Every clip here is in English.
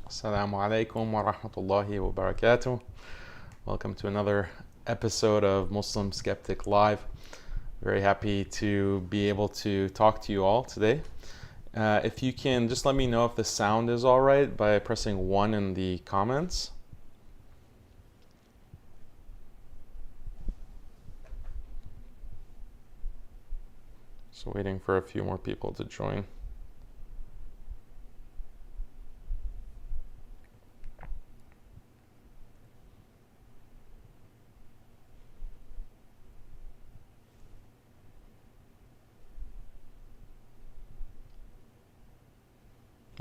Assalamu alaikum wa rahmatullahi wa barakatuh. Welcome to another episode of Muslim Skeptic Live. Very happy to be able to talk to you all today. If you can just let me know if the sound is all right by pressing 1 in the comments. So waiting for a few more people to join.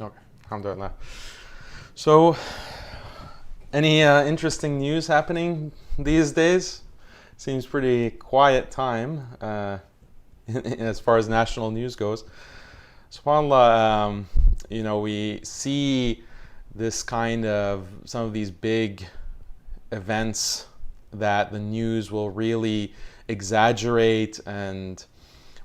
Okay, alhamdulillah. So, any interesting news happening these days? Seems pretty quiet time as far as national news goes. SubhanAllah, we see this kind of, some of these big events that the news will really exaggerate and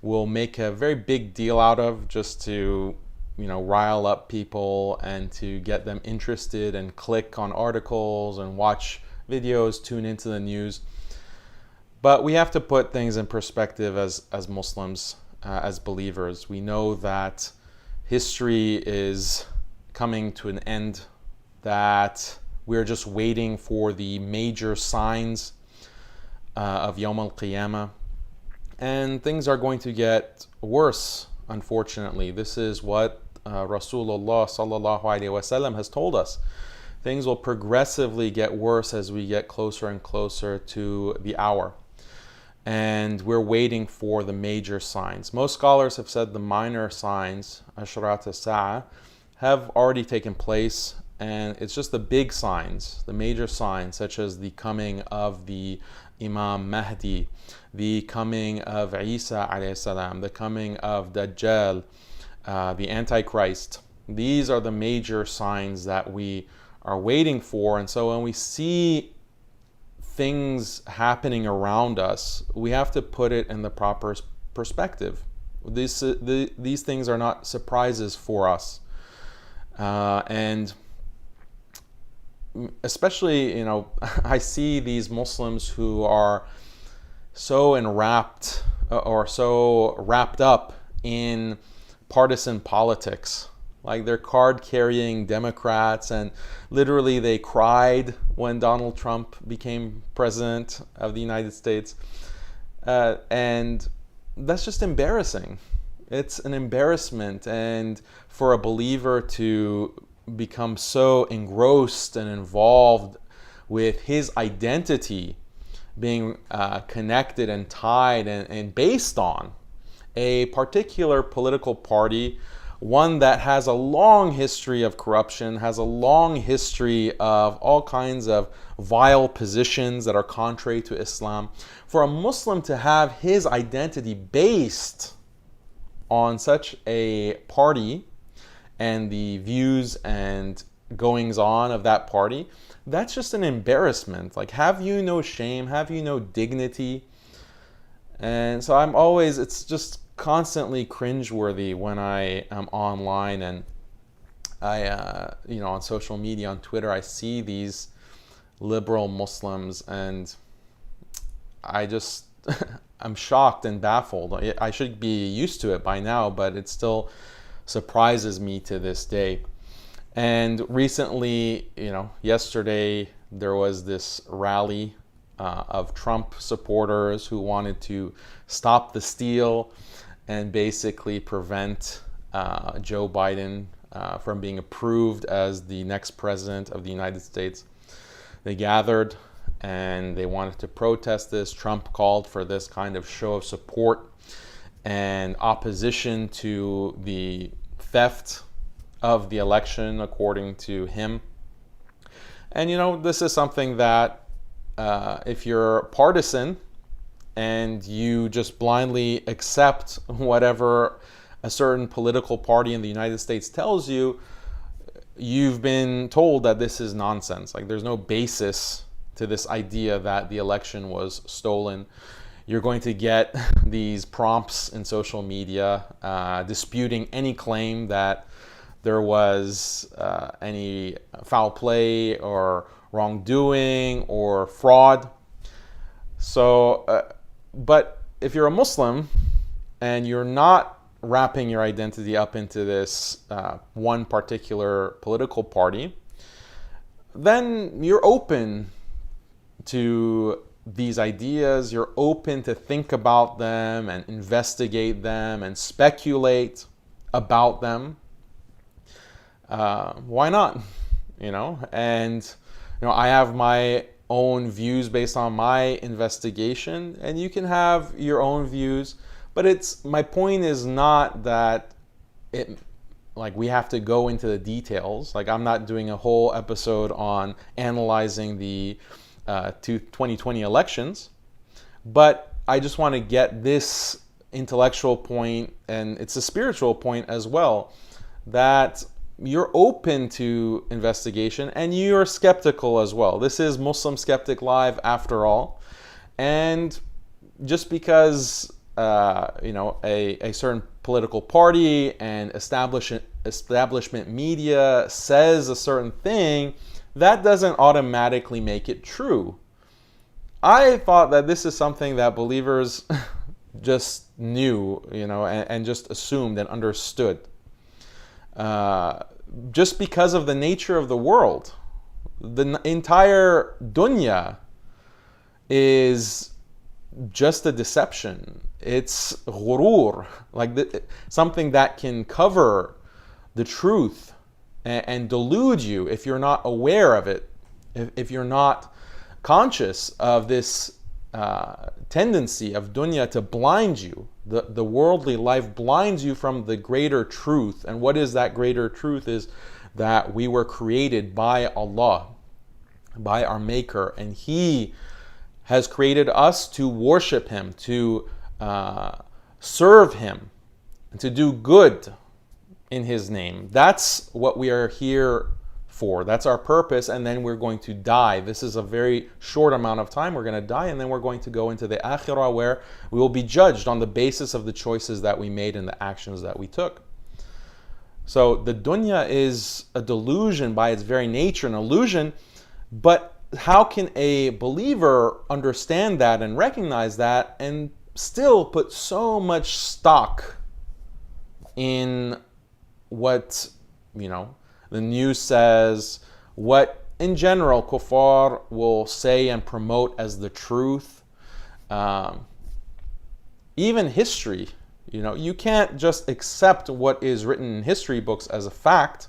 will make a very big deal out of just to rile up people and to get them interested and click on articles and watch videos, tune into the news. But we have to put things in perspective as Muslims, as believers. We know that history is coming to an end, that we're just waiting for the major signs of Yawm al-Qiyamah. And things are going to get worse, unfortunately. This is what Rasulullah sallallahu alaihi wasallam has told us. Things will progressively get worse as we get closer and closer to the hour. And we're waiting for the major signs. Most scholars have said the minor signs, Ashrat as-Sa'a, have already taken place, and it's just the big signs, the major signs, such as the coming of the Imam Mahdi, the coming of Isa alayhi salam, the coming of Dajjal, the Antichrist. These are the major signs that we are waiting for. And so when we see things happening around us, we have to put it in the proper perspective. These things are not surprises for us. And especially, I see these Muslims who are so enwrapped or so wrapped up in partisan politics. Like, they're card-carrying Democrats, and literally they cried when Donald Trump became president of the United States. And that's just embarrassing. It's an embarrassment. And for a believer to become so engrossed and involved with his identity being connected and tied and based on a particular political party, one that has a long history of corruption, has a long history of all kinds of vile positions that are contrary to Islam. For a Muslim to have his identity based on such a party and the views and goings on of that party, that's just an embarrassment. Like, have you no shame? Have you no dignity? And so it's just constantly cringeworthy when I am online and I, on social media, on Twitter, I see these liberal Muslims, and I just, I'm shocked and baffled. I should be used to it by now, but it still surprises me to this day. And recently, yesterday, there was this rally of Trump supporters who wanted to stop the steal and basically prevent Joe Biden from being approved as the next president of the United States. They gathered and they wanted to protest this. Trump called for this kind of show of support and opposition to the theft of the election, according to him. And this is something that if you're partisan and you just blindly accept whatever a certain political party in the United States tells you, you've been told that this is nonsense. Like, there's no basis to this idea that the election was stolen. You're going to get these prompts in social media disputing any claim that there was any foul play or wrongdoing or fraud. So, but if you're a Muslim and you're not wrapping your identity up into this one particular political party, then you're open to these ideas, you're open to think about them and investigate them and speculate about them. Why not? And I have my own views based on my investigation, and you can have your own views, but my point is not that we have to go into the details. I'm not doing a whole episode on analyzing the 2020 elections, but I just want to get this intellectual point, and it's a spiritual point as well, that you're open to investigation and you're skeptical as well. This is Muslim Skeptic Live after all, and just because a certain political party and establishment media says a certain thing, that doesn't automatically make it true. I thought that this is something that believers just knew, and just assumed and understood. Just because of the nature of the world. The entire Dunya is just a deception. It's ghurur, something that can cover the truth and delude you if you're not aware of it, if you're not conscious of this tendency of dunya to blind you. The worldly life blinds you from the greater truth. And what is that greater truth? Is that we were created by Allah, by our Maker, and He has created us to worship Him, to serve Him, and to do good in His name. That's what we are here for. That's our purpose, and then we're going to die. This is a very short amount of time. We're going to die, and then we're going to go into the akhirah, where we will be judged on the basis of the choices that we made and the actions that we took. So the dunya is a delusion by its very nature, an illusion, but how can a believer understand that and recognize that and still put so much stock in what, the news says, what in general kuffar will say and promote as the truth? Even history, you can't just accept what is written in history books as a fact.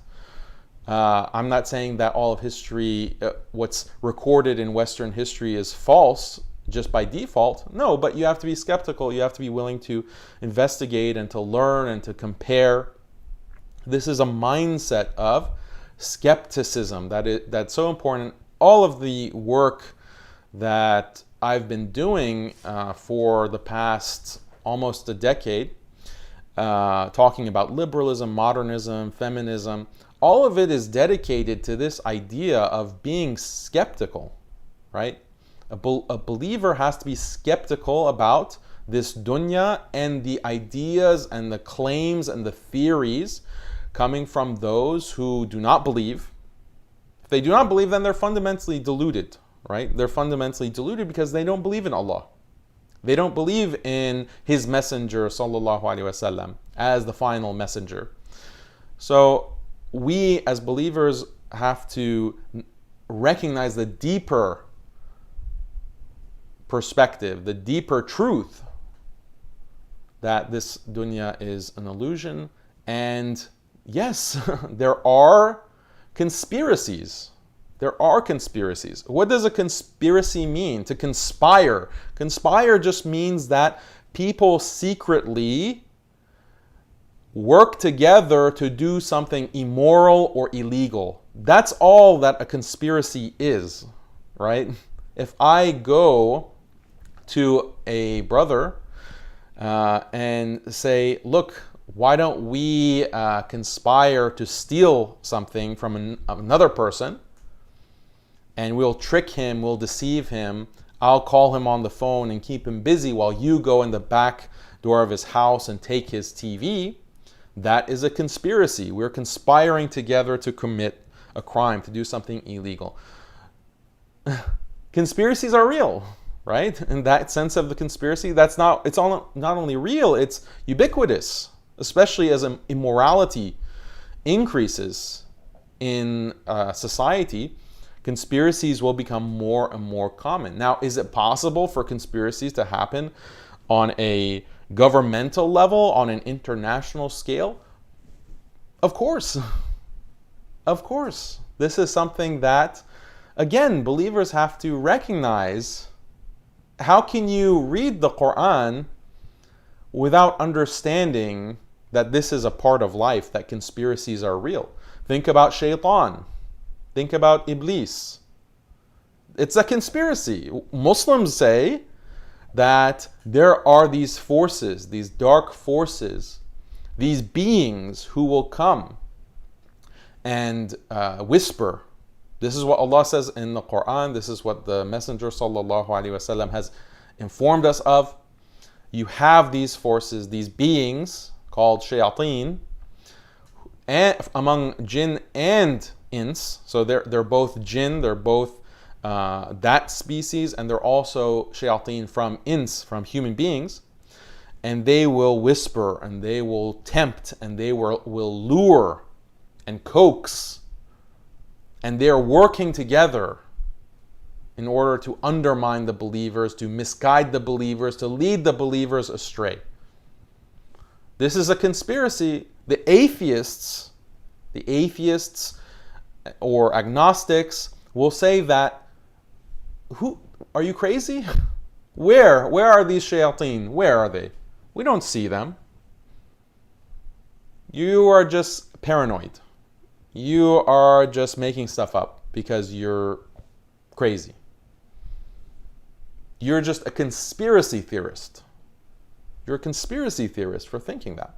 I'm not saying that all of history, what's recorded in Western history, is false just by default. No, but you have to be skeptical. You have to be willing to investigate and to learn and to compare. This is a mindset of skepticism that's so important. All of the work that I've been doing for the past almost a decade, talking about liberalism, modernism, feminism, all of it is dedicated to this idea of being skeptical, right? A believer has to be skeptical about this dunya and the ideas and the claims and the theories coming from those who do not believe. If they do not believe, then they're fundamentally deluded, right? They're fundamentally deluded because they don't believe in Allah. They don't believe in His messenger, sallallahu alaihi wasallam, as the final messenger. So we as believers have to recognize the deeper perspective, the deeper truth, that this dunya is an illusion. And yes, there are conspiracies. There are conspiracies. What does a conspiracy mean? To conspire. Conspire just means that people secretly work together to do something immoral or illegal. That's all that a conspiracy is, right? If I go to a brother and say, look, why don't we conspire to steal something from another person, and we'll trick him, we'll deceive him, I'll call him on the phone and keep him busy while you go in the back door of his house and take his TV, that is a conspiracy. We're conspiring together to commit a crime, to do something illegal. Conspiracies are real, right? In that sense of the conspiracy, it's not only real, it's ubiquitous, especially as immorality increases in society. Conspiracies will become more and more common. Now, is it possible for conspiracies to happen on a governmental level, on an international scale? Of course. Of course. This is something that, again, believers have to recognize. How can you read the Quran without understanding that this is a part of life, that conspiracies are real? Think about shaitan. Think about Iblis. It's a conspiracy. Muslims say that there are these forces, these dark forces, these beings who will come and whisper. This is what Allah says in the Quran. This is what the Messenger ﷺ has informed us of. You have these forces, these beings called shayateen, and among jinn and ins. So they're both jinn, they're both that species, and they're also shayateen from ins, from human beings. And they will whisper, and they will tempt, and they will lure and coax. And they're working together in order to undermine the believers, to misguide the believers, to lead the believers astray. This is a conspiracy. The atheists or agnostics will say that, who are you crazy? Where are these shayateen? Where are they? We don't see them. You are just paranoid. You are just making stuff up because you're crazy. You're just a conspiracy theorist. You're a conspiracy theorist for thinking that.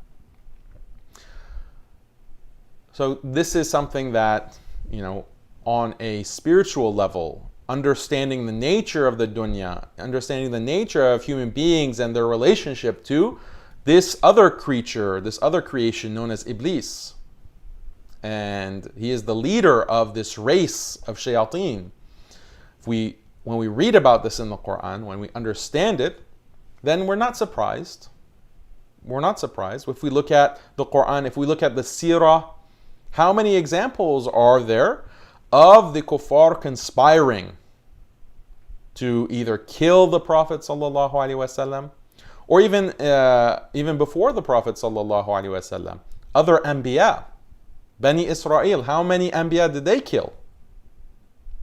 So this is something that, on a spiritual level, understanding the nature of the dunya, understanding the nature of human beings and their relationship to this other creature, this other creation known as Iblis. And he is the leader of this race of shayateen. When we read about this in the Quran, when we understand it, then we're not surprised. We're not surprised. If we look at the Quran, if we look at the seerah, how many examples are there of the kuffar conspiring to either kill the Prophet ﷺ, or even before the Prophet ﷺ, other anbiya, Bani Israel, how many anbiya did they kill?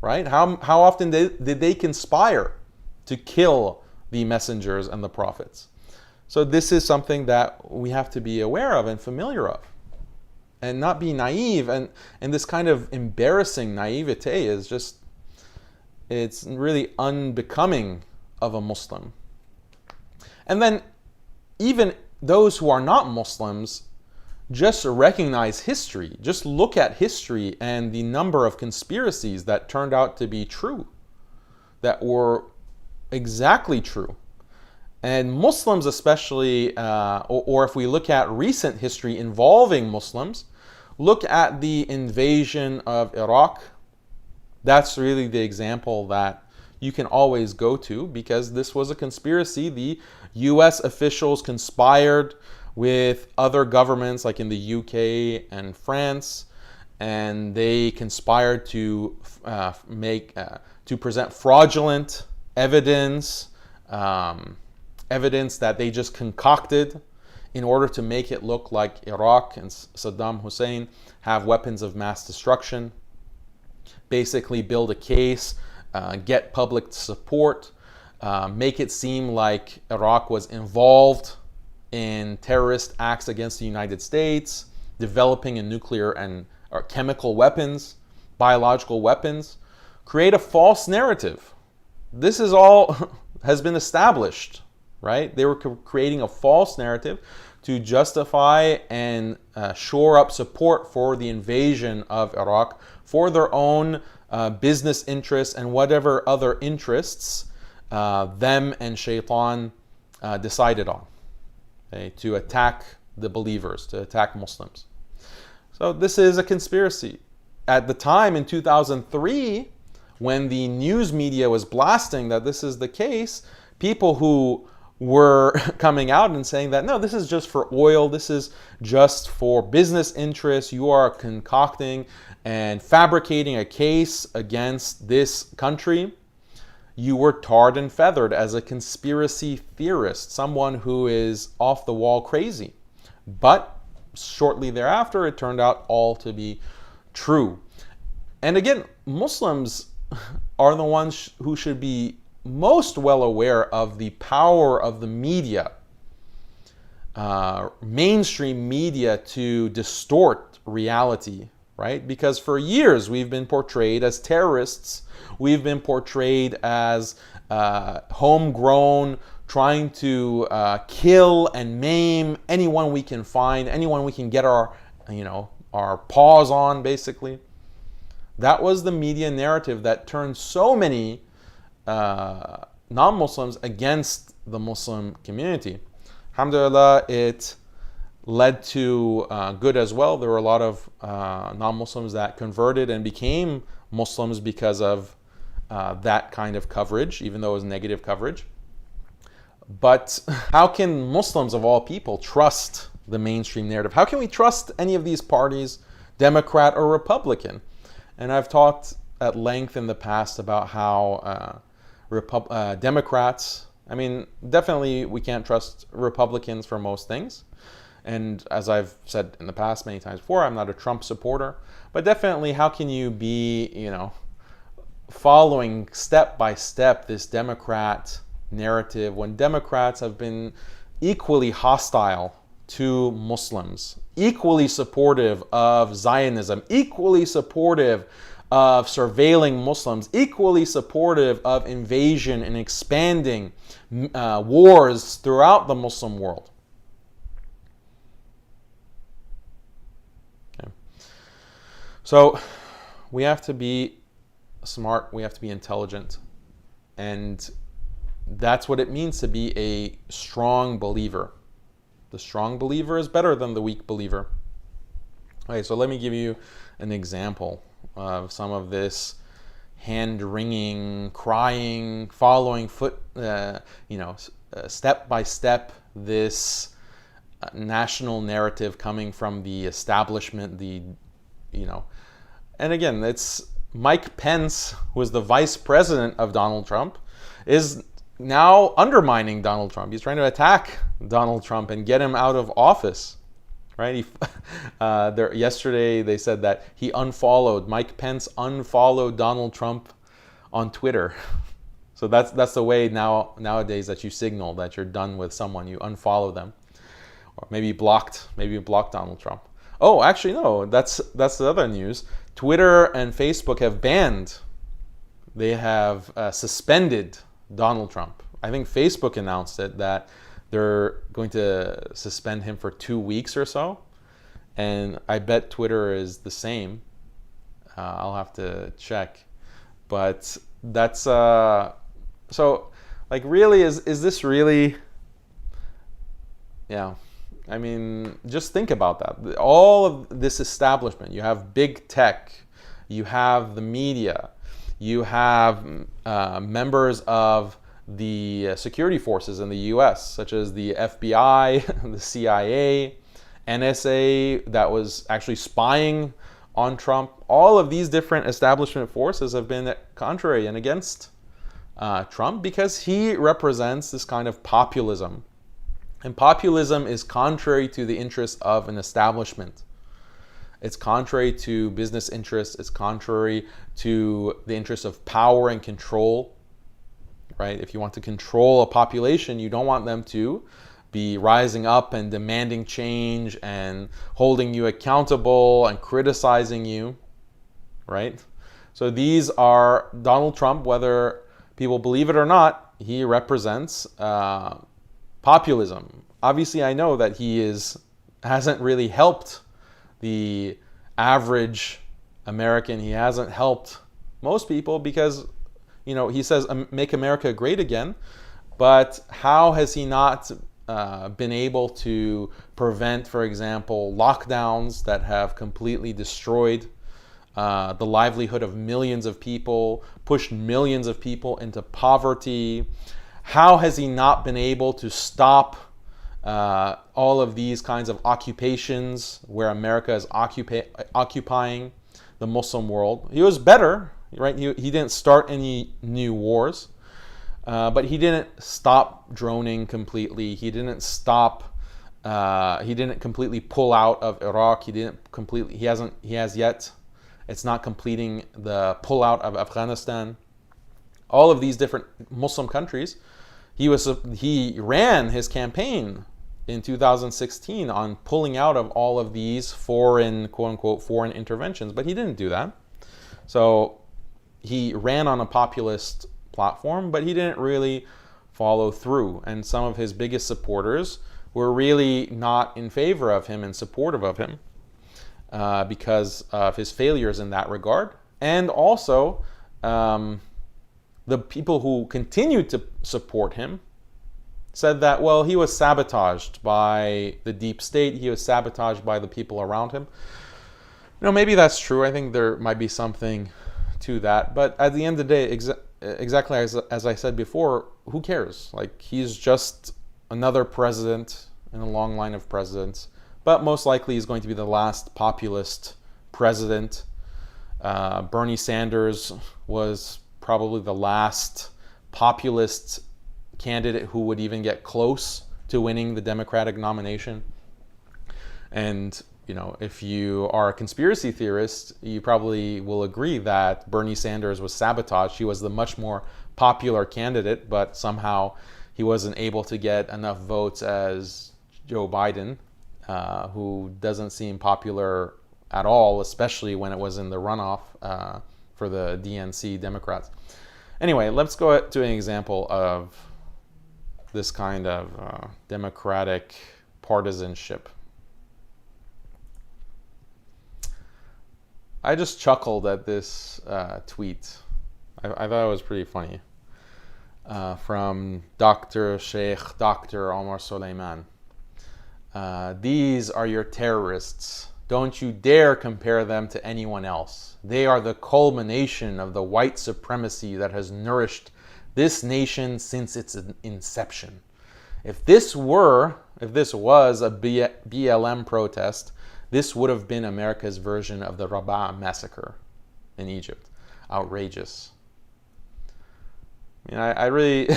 Right? How often did they conspire to kill the messengers and the prophets? So this is something that we have to be aware of and familiar of, and not be naive. And this kind of embarrassing naivete is just, it's really unbecoming of a Muslim. And then even those who are not Muslims, just recognize history. Just look at history and the number of conspiracies that turned out to be true, that were exactly true. And Muslims especially, or if we look at recent history involving Muslims, look at the invasion of Iraq. That's really the example that you can always go to, because this was a conspiracy. The US officials conspired with other governments like in the UK and France, and they conspired to present fraudulent evidence, evidence that they just concocted in order to make it look like Iraq and Saddam Hussein have weapons of mass destruction. Basically build a case, get public support, make it seem like Iraq was involved in terrorist acts against the United States, developing a nuclear or chemical weapons, biological weapons, create a false narrative. This is all has been established, right? They were creating a false narrative to justify and shore up support for the invasion of Iraq for their own business interests and whatever other interests them and Shaitan decided on. Okay, to attack the believers, to attack Muslims. So this is a conspiracy. At the time in 2003, when the news media was blasting that this is the case, people who were coming out and saying that, no, this is just for oil, this is just for business interests, you are concocting and fabricating a case against this country, you were tarred and feathered as a conspiracy theorist, someone who is off the wall crazy. But shortly thereafter, it turned out all to be true. And again, Muslims are the ones who should be most well aware of the power of the media, mainstream media, to distort reality, right? Because for years we've been portrayed as terrorists, we've been portrayed as homegrown, trying to kill and maim anyone we can find, anyone we can get our paws on, basically. That was the media narrative that turned so many non-Muslims against the Muslim community. Alhamdulillah, it led to good as well. There were a lot of non-Muslims that converted and became Muslims because of that kind of coverage, even though it was negative coverage. But how can Muslims of all people trust the mainstream narrative? How can we trust any of these parties, Democrat or Republican? And I've talked at length in the past about how Democrats, definitely we can't trust Republicans for most things. And as I've said in the past many times before, I'm not a Trump supporter. But definitely, how can you be, following step by step this Democrat narrative when Democrats have been equally hostile to Muslims, equally supportive of Zionism, equally supportive of surveilling Muslims, equally supportive of invasion and expanding wars throughout the Muslim world. Okay. So we have to be smart, we have to be intelligent, and that's what it means to be a strong believer. The strong believer is better than the weak believer. Okay, so let me give you an example of some of this hand-wringing, crying, following step by step, this national narrative coming from the establishment, and again, it's Mike Pence, who is the vice president of Donald Trump, is now undermining Donald Trump. He's trying to attack Donald Trump and get him out of office, right? Yesterday they said that Mike Pence unfollowed Donald Trump on Twitter. So that's the way nowadays that you signal that you're done with someone. You unfollow them, or maybe blocked Donald Trump. Oh, actually no, that's the other news. Twitter and Facebook have they have suspended Donald Trump. I think Facebook announced it, that they're going to suspend him for 2 weeks or so. And I bet Twitter is the same. I'll have to check. But that's, really, is this really, yeah. Just think about that. All of this establishment, you have big tech, you have the media, you have members of the security forces in the US, such as the FBI, the CIA, NSA, that was actually spying on Trump. All of these different establishment forces have been contrary and against Trump because he represents this kind of populism. And populism is contrary to the interests of an establishment. It's contrary to business interests. It's contrary to the interests of power and control, right? If you want to control a population, you don't want them to be rising up and demanding change and holding you accountable and criticizing you, right? So these are Donald Trump, whether people believe it or not, he represents populism. Obviously, I know that he hasn't really helped the average American. He hasn't helped most people because, he says, make America great again. But how has he not been able to prevent, for example, lockdowns that have completely destroyed the livelihood of millions of people, pushed millions of people into poverty? How has he not been able to stop all of these kinds of occupations where America is occupying the Muslim world? He was better, right? He didn't start any new wars, but he didn't stop droning completely. He didn't stop. He didn't completely pull out of Iraq. He has yet. It's not completing the pullout of Afghanistan. All of these different Muslim countries, he ran his campaign in 2016 on pulling out of all of these foreign, quote unquote, foreign interventions, but he didn't do that. So he ran on a populist platform, but he didn't really follow through. And some of his biggest supporters were really not in favor of him and supportive of him because of his failures in that regard. And also, the people who continued to support him said that, well, he was sabotaged by the deep state. He was sabotaged by the people around him. Maybe that's true. I think there might be something to that. But at the end of the day, exactly as I said before, who cares? Like, he's just another president in a long line of presidents. But most likely he's going to be the last populist president. Bernie Sanders was probably the last populist candidate who would even get close to winning the Democratic nomination. And, if you are a conspiracy theorist, you probably will agree that Bernie Sanders was sabotaged. He was the much more popular candidate, but somehow he wasn't able to get enough votes as Joe Biden, who doesn't seem popular at all, especially when it was in the runoff for the DNC Democrats. Anyway, let's go to an example of this kind of democratic partisanship. I just chuckled at this tweet. I thought it was pretty funny. From Dr. Omar Suleiman. These are your terrorists. Don't you dare compare them to anyone else. They are the culmination of the white supremacy that has nourished this nation since its inception. If this was a BLM protest, this would have been America's version of the Rabaa massacre in Egypt. Outrageous. I really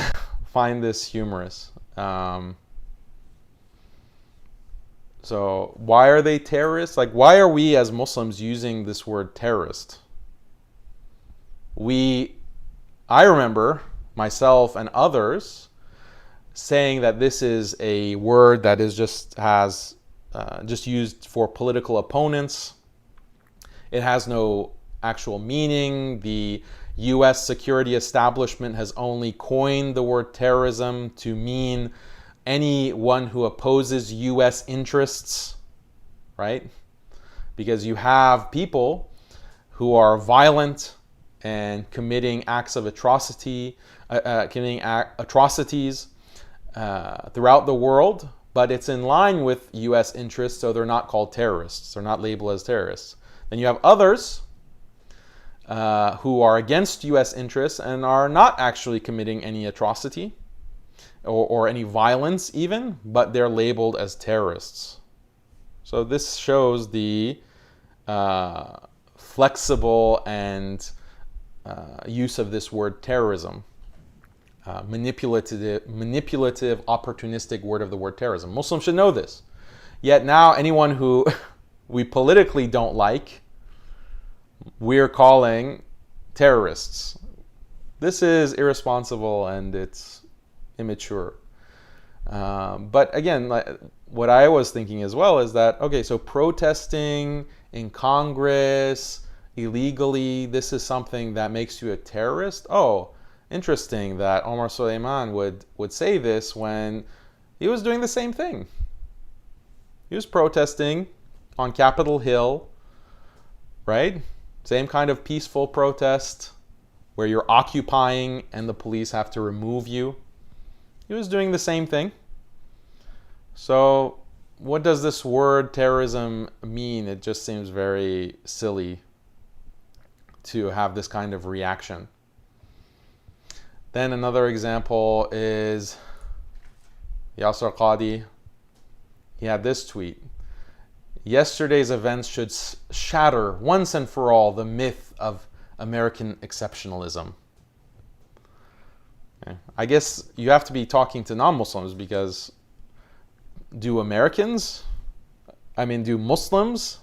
find this humorous. So why are they terrorists? Like, why are we as Muslims using this word terrorist? I remember myself and others saying that this is a word that is just used for political opponents. It has no actual meaning. The U.S. security establishment has only coined the word terrorism to mean anyone who opposes U.S. interests, right? Because you have people who are violent and committing acts of atrocities throughout the world, but it's in line with U.S. interests, so they're not called terrorists. They're not labeled as terrorists. Then you have others who are against U.S. interests and are not actually committing any atrocity or any violence even, but they're labeled as terrorists. So this shows the flexible and use of this word terrorism. Manipulative, opportunistic word of the word terrorism. Muslims should know this. Yet now anyone who we politically don't like, we're calling terrorists. This is irresponsible and it's immature. But again, what I was thinking as well is that, okay, so protesting in Congress illegally, this is something that makes you a terrorist? Oh, interesting that Omar Suleiman would say this when he was doing the same thing. He was protesting on Capitol Hill, right? Same kind of peaceful protest where you're occupying and the police have to remove you. He was doing the same thing. So, what does this word terrorism mean? It just seems very silly to have this kind of reaction. Then another example is Yasser Qadi. He had this tweet. Yesterday's events should shatter once and for all the myth of American exceptionalism. Okay. I guess you have to be talking to non-Muslims, because do Muslims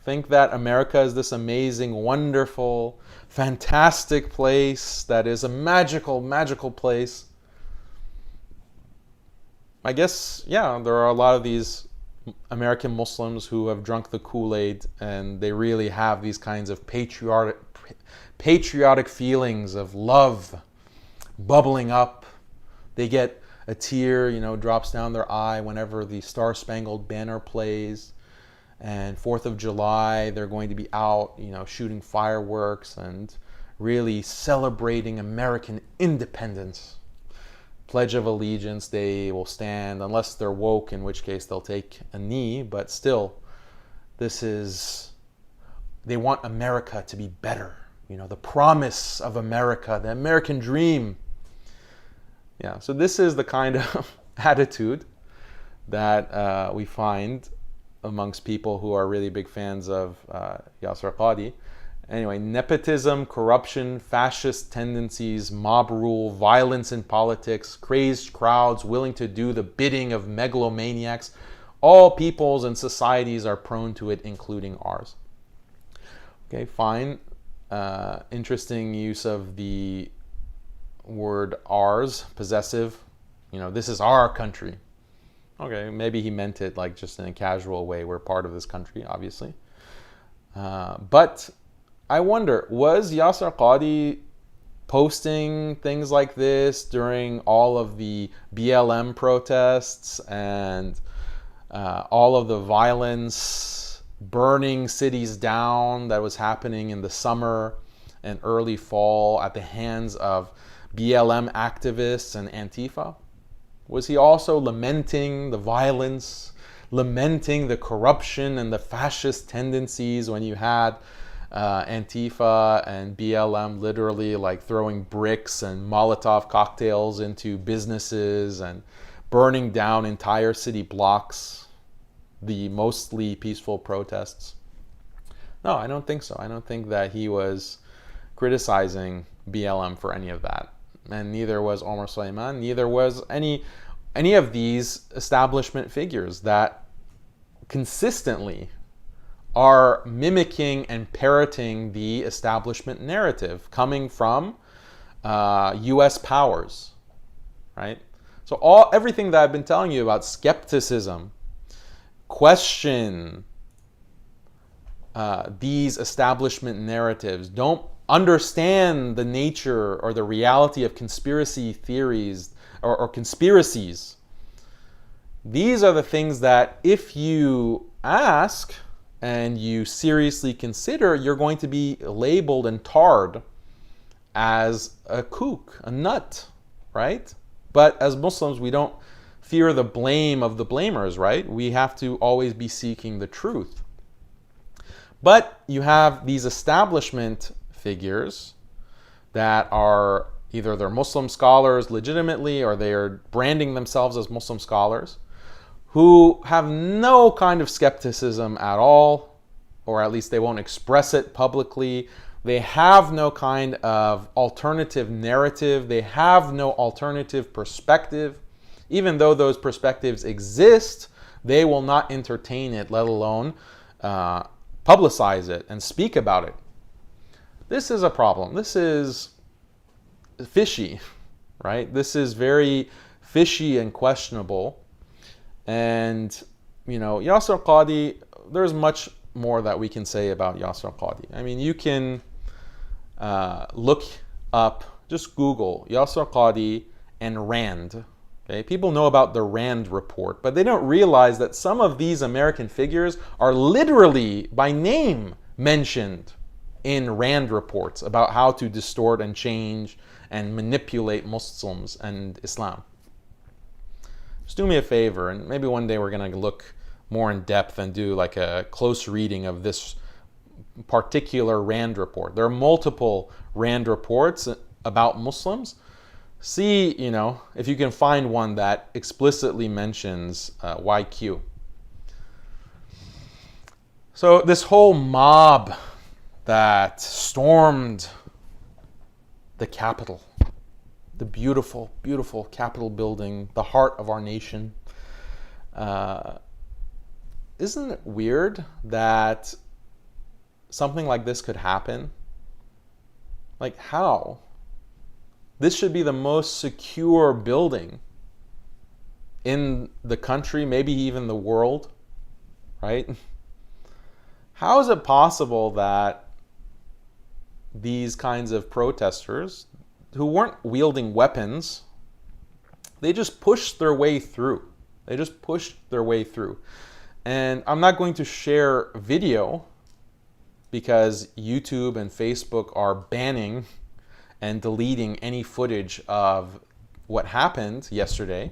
think that America is this amazing, wonderful, fantastic place that is a magical, magical place? I guess, yeah, there are a lot of these American Muslims who have drunk the Kool-Aid, and they really have these kinds of patriotic feelings of love bubbling up. They get a tear, drops down their eye whenever the Star-Spangled Banner plays. And 4th of July, they're going to be out, shooting fireworks and really celebrating American independence. Pledge of Allegiance, they will stand, unless they're woke, in which case they'll take a knee. But still, they want America to be better. The promise of America, the American dream. Yeah, so this is the kind of attitude that we find amongst people who are really big fans of Yasser Qadi. Anyway, nepotism, corruption, fascist tendencies, mob rule, violence in politics, crazed crowds willing to do the bidding of megalomaniacs. All peoples and societies are prone to it, including ours. Okay, fine. Interesting use of the word ours, possessive. This is our country. Okay, maybe he meant it like just in a casual way. We're part of this country, obviously. But I wonder, was Yasser Qadi posting things like this during all of the BLM protests and all of the violence, burning cities down that was happening in the summer and early fall at the hands of BLM activists and Antifa? Was he also lamenting the violence, lamenting the corruption and the fascist tendencies when you had Antifa and BLM literally like throwing bricks and Molotov cocktails into businesses and burning down entire city blocks, the mostly peaceful protests? No, I don't think so. I don't think that he was criticizing BLM for any of that. And neither was Omar Suleiman, neither was any of these establishment figures that consistently are mimicking and parroting the establishment narrative coming from U.S. powers, right? So everything that I've been telling you about skepticism, question these establishment narratives, don't understand the nature or the reality of conspiracy theories or conspiracies. These are the things that if you ask and you seriously consider, you're going to be labeled and tarred as a kook, a nut, right? But as Muslims, we don't fear the blame of the blamers, right? We have to always be seeking the truth. But you have these establishment figures that are either they're Muslim scholars legitimately or they are branding themselves as Muslim scholars who have no kind of skepticism at all, or at least they won't express it publicly. They have no kind of alternative narrative. They have no alternative perspective. Even though those perspectives exist, they will not entertain it, let alone publicize it and speak about it. This is a problem. This is fishy, right? This is very fishy and questionable. And, Yasser Qadi, there's much more that we can say about Yasser Qadi. I mean, you can look up, just Google Yasser Qadi and Rand. Okay? People know about the Rand report, but they don't realize that some of these American figures are literally by name mentioned in Rand reports about how to distort and change and manipulate Muslims and Islam. just do me a favor, and maybe one day we're going to look more in depth and do like a close reading of this particular RAND report. There are multiple RAND reports about Muslims. See, if you can find one that explicitly mentions YQ. So this whole mob that stormed the Capitol, the beautiful, beautiful Capitol building, the heart of our nation. Isn't it weird that something like this could happen? Like, how? This should be the most secure building in the country, maybe even the world, right? How is it possible that these kinds of protesters who weren't wielding weapons, they just pushed their way through? They just pushed their way through. And I'm not going to share video because YouTube and Facebook are banning and deleting any footage of what happened yesterday.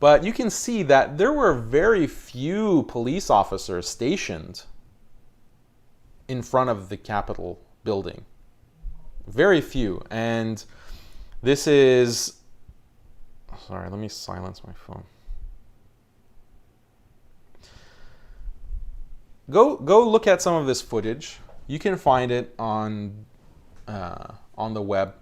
But you can see that there were very few police officers stationed in front of the Capitol building. Very few. And this is... Sorry, let me silence my phone. Go look at some of this footage. You can find it on the web.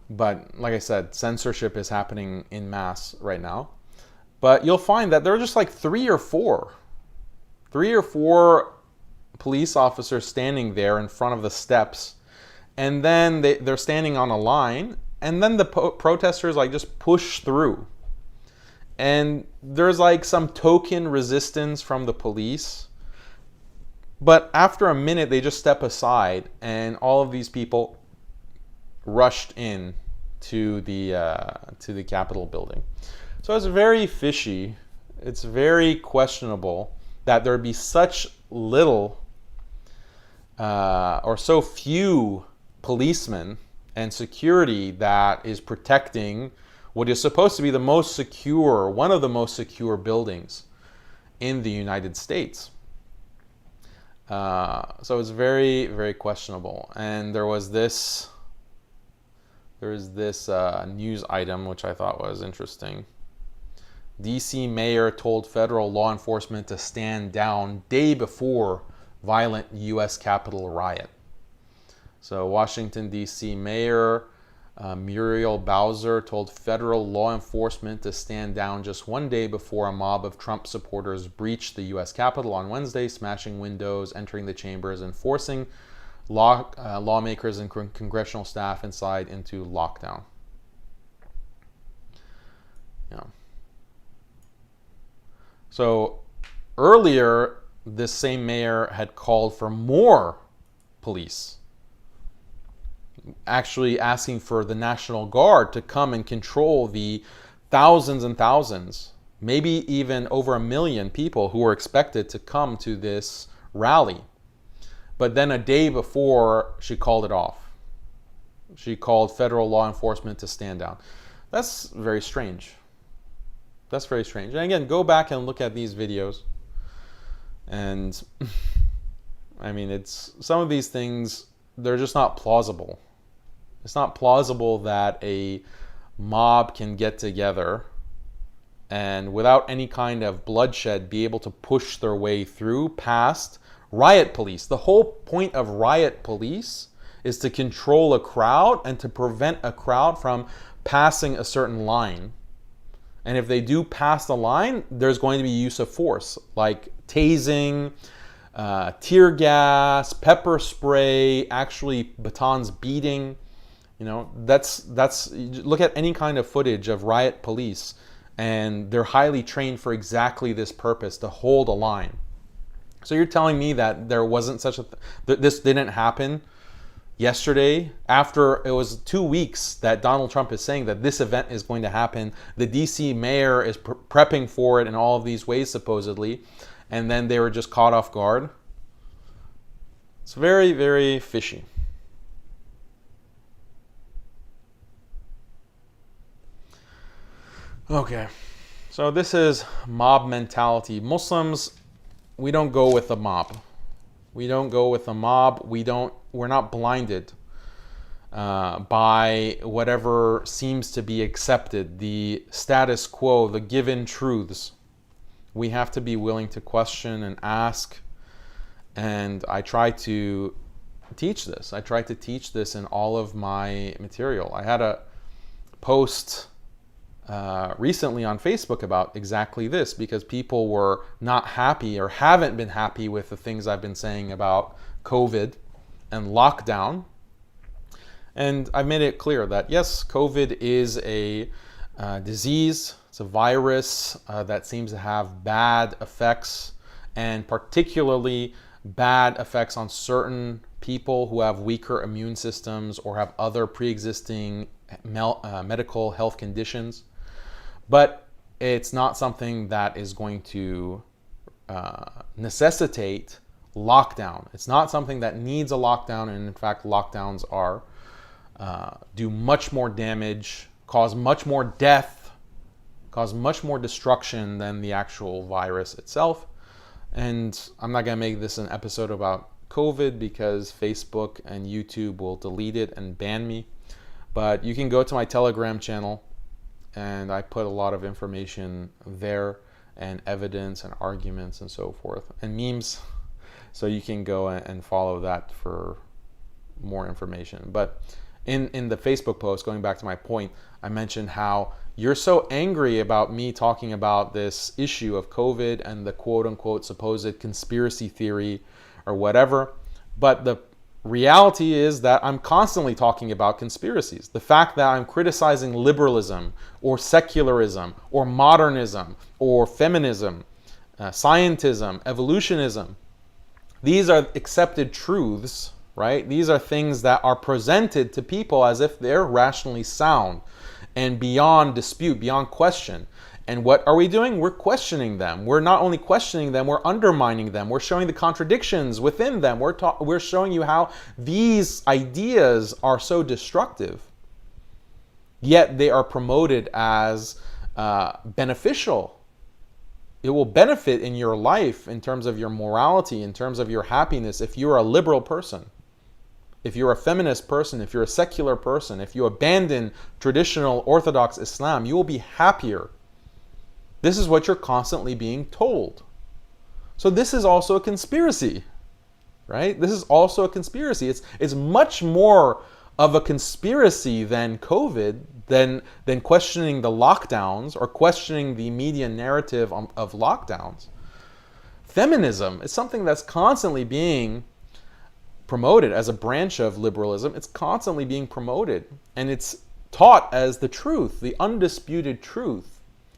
But like I said, censorship is happening en masse right now. But you'll find that there are just like three or four police officers standing there in front of the steps. And then they're standing on a line. And then the protesters like just push through. And there's like some token resistance from the police. But after a minute, they just step aside, and all of these people rushed in to the Capitol building. So it's very fishy. It's very questionable that there be such little or so few policemen and security that is protecting what is supposed to be the most secure, one of the most secure buildings in the United States. So it's very, very questionable. And there was this news item which I thought was interesting. DC mayor told federal law enforcement to stand down day before violent U.S. Capitol riot. So Washington, D.C. Mayor Muriel Bowser told federal law enforcement to stand down just one day before a mob of Trump supporters breached the U.S. Capitol on Wednesday, smashing windows, entering the chambers, and forcing lawmakers and congressional staff inside into lockdown. Yeah. So earlier, this same mayor had called for more police, actually asking for the National Guard to come and control the thousands and thousands, maybe even over 1 million people who were expected to come to this rally. But then a day before, she called it off. She called federal law enforcement to stand down. That's very strange. That's very strange. And again, go back and look at these videos. And I mean, it's some of these things, they're just not plausible. It's not plausible that a mob can get together and without any kind of bloodshed be able to push their way through past riot police. The whole point of riot police is to control a crowd and to prevent a crowd from passing a certain line. And if they do pass the line, there's going to be use of force, like tasing, tear gas, pepper spray, actually batons beating. You know, that's look at any kind of footage of riot police, and they're highly trained for exactly this purpose, to hold a line. So you're telling me that there wasn't such a this didn't happen yesterday, after it was 2 weeks that Donald Trump is saying that this event is going to happen. The DC mayor is prepping for it in all of these ways, supposedly, and then they were just caught off guard. It's very, very fishy. Okay, so this is mob mentality. Muslims, we don't go with the mob. We don't go with the mob. We're not blinded by whatever seems to be accepted, the status quo, the given truths. We have to be willing to question and ask. And I try to teach this. I try to teach this in all of my material. I had a post recently on Facebook about exactly this, because people were not happy or haven't been happy with the things I've been saying about COVID and lockdown. And I've made it clear that yes, COVID is a disease, it's a virus that seems to have bad effects, and particularly bad effects on certain people who have weaker immune systems or have other pre-existing medical health conditions. But it's not something that is going to necessitate lockdown. It's not something that needs a lockdown, and in fact, lockdowns are do much more damage, cause much more death, cause much more destruction than the actual virus itself. And I'm not going to make this an episode about COVID because Facebook and YouTube will delete it and ban me. But you can go to my Telegram channel, and I put a lot of information there, and evidence and arguments and so forth, and memes. So you can go and follow that for more information. But in the Facebook post, going back to my point, I mentioned how you're so angry about me talking about this issue of COVID and the quote-unquote supposed conspiracy theory or whatever. But the reality is that I'm constantly talking about conspiracies. The fact that I'm criticizing liberalism or secularism or modernism or feminism, scientism, evolutionism, these are accepted truths, right? These are things that are presented to people as if they're rationally sound and beyond dispute, beyond question. And what are we doing? We're questioning them. We're not only questioning them, we're undermining them. We're showing the contradictions within them. We're showing you how these ideas are so destructive, yet they are promoted as beneficial. It will benefit in your life in terms of your morality, in terms of your happiness, if you're a liberal person. If you're a feminist person, if you're a secular person, if you abandon traditional Orthodox Islam, you will be happier. This is what you're constantly being told. So this is also a conspiracy, right? This is also a conspiracy. It's much more of a conspiracy than COVID, than questioning the lockdowns or questioning the media narrative of lockdowns. Feminism is something that's constantly being promoted as a branch of liberalism. It's constantly being promoted, and it's taught as the truth, the undisputed truth.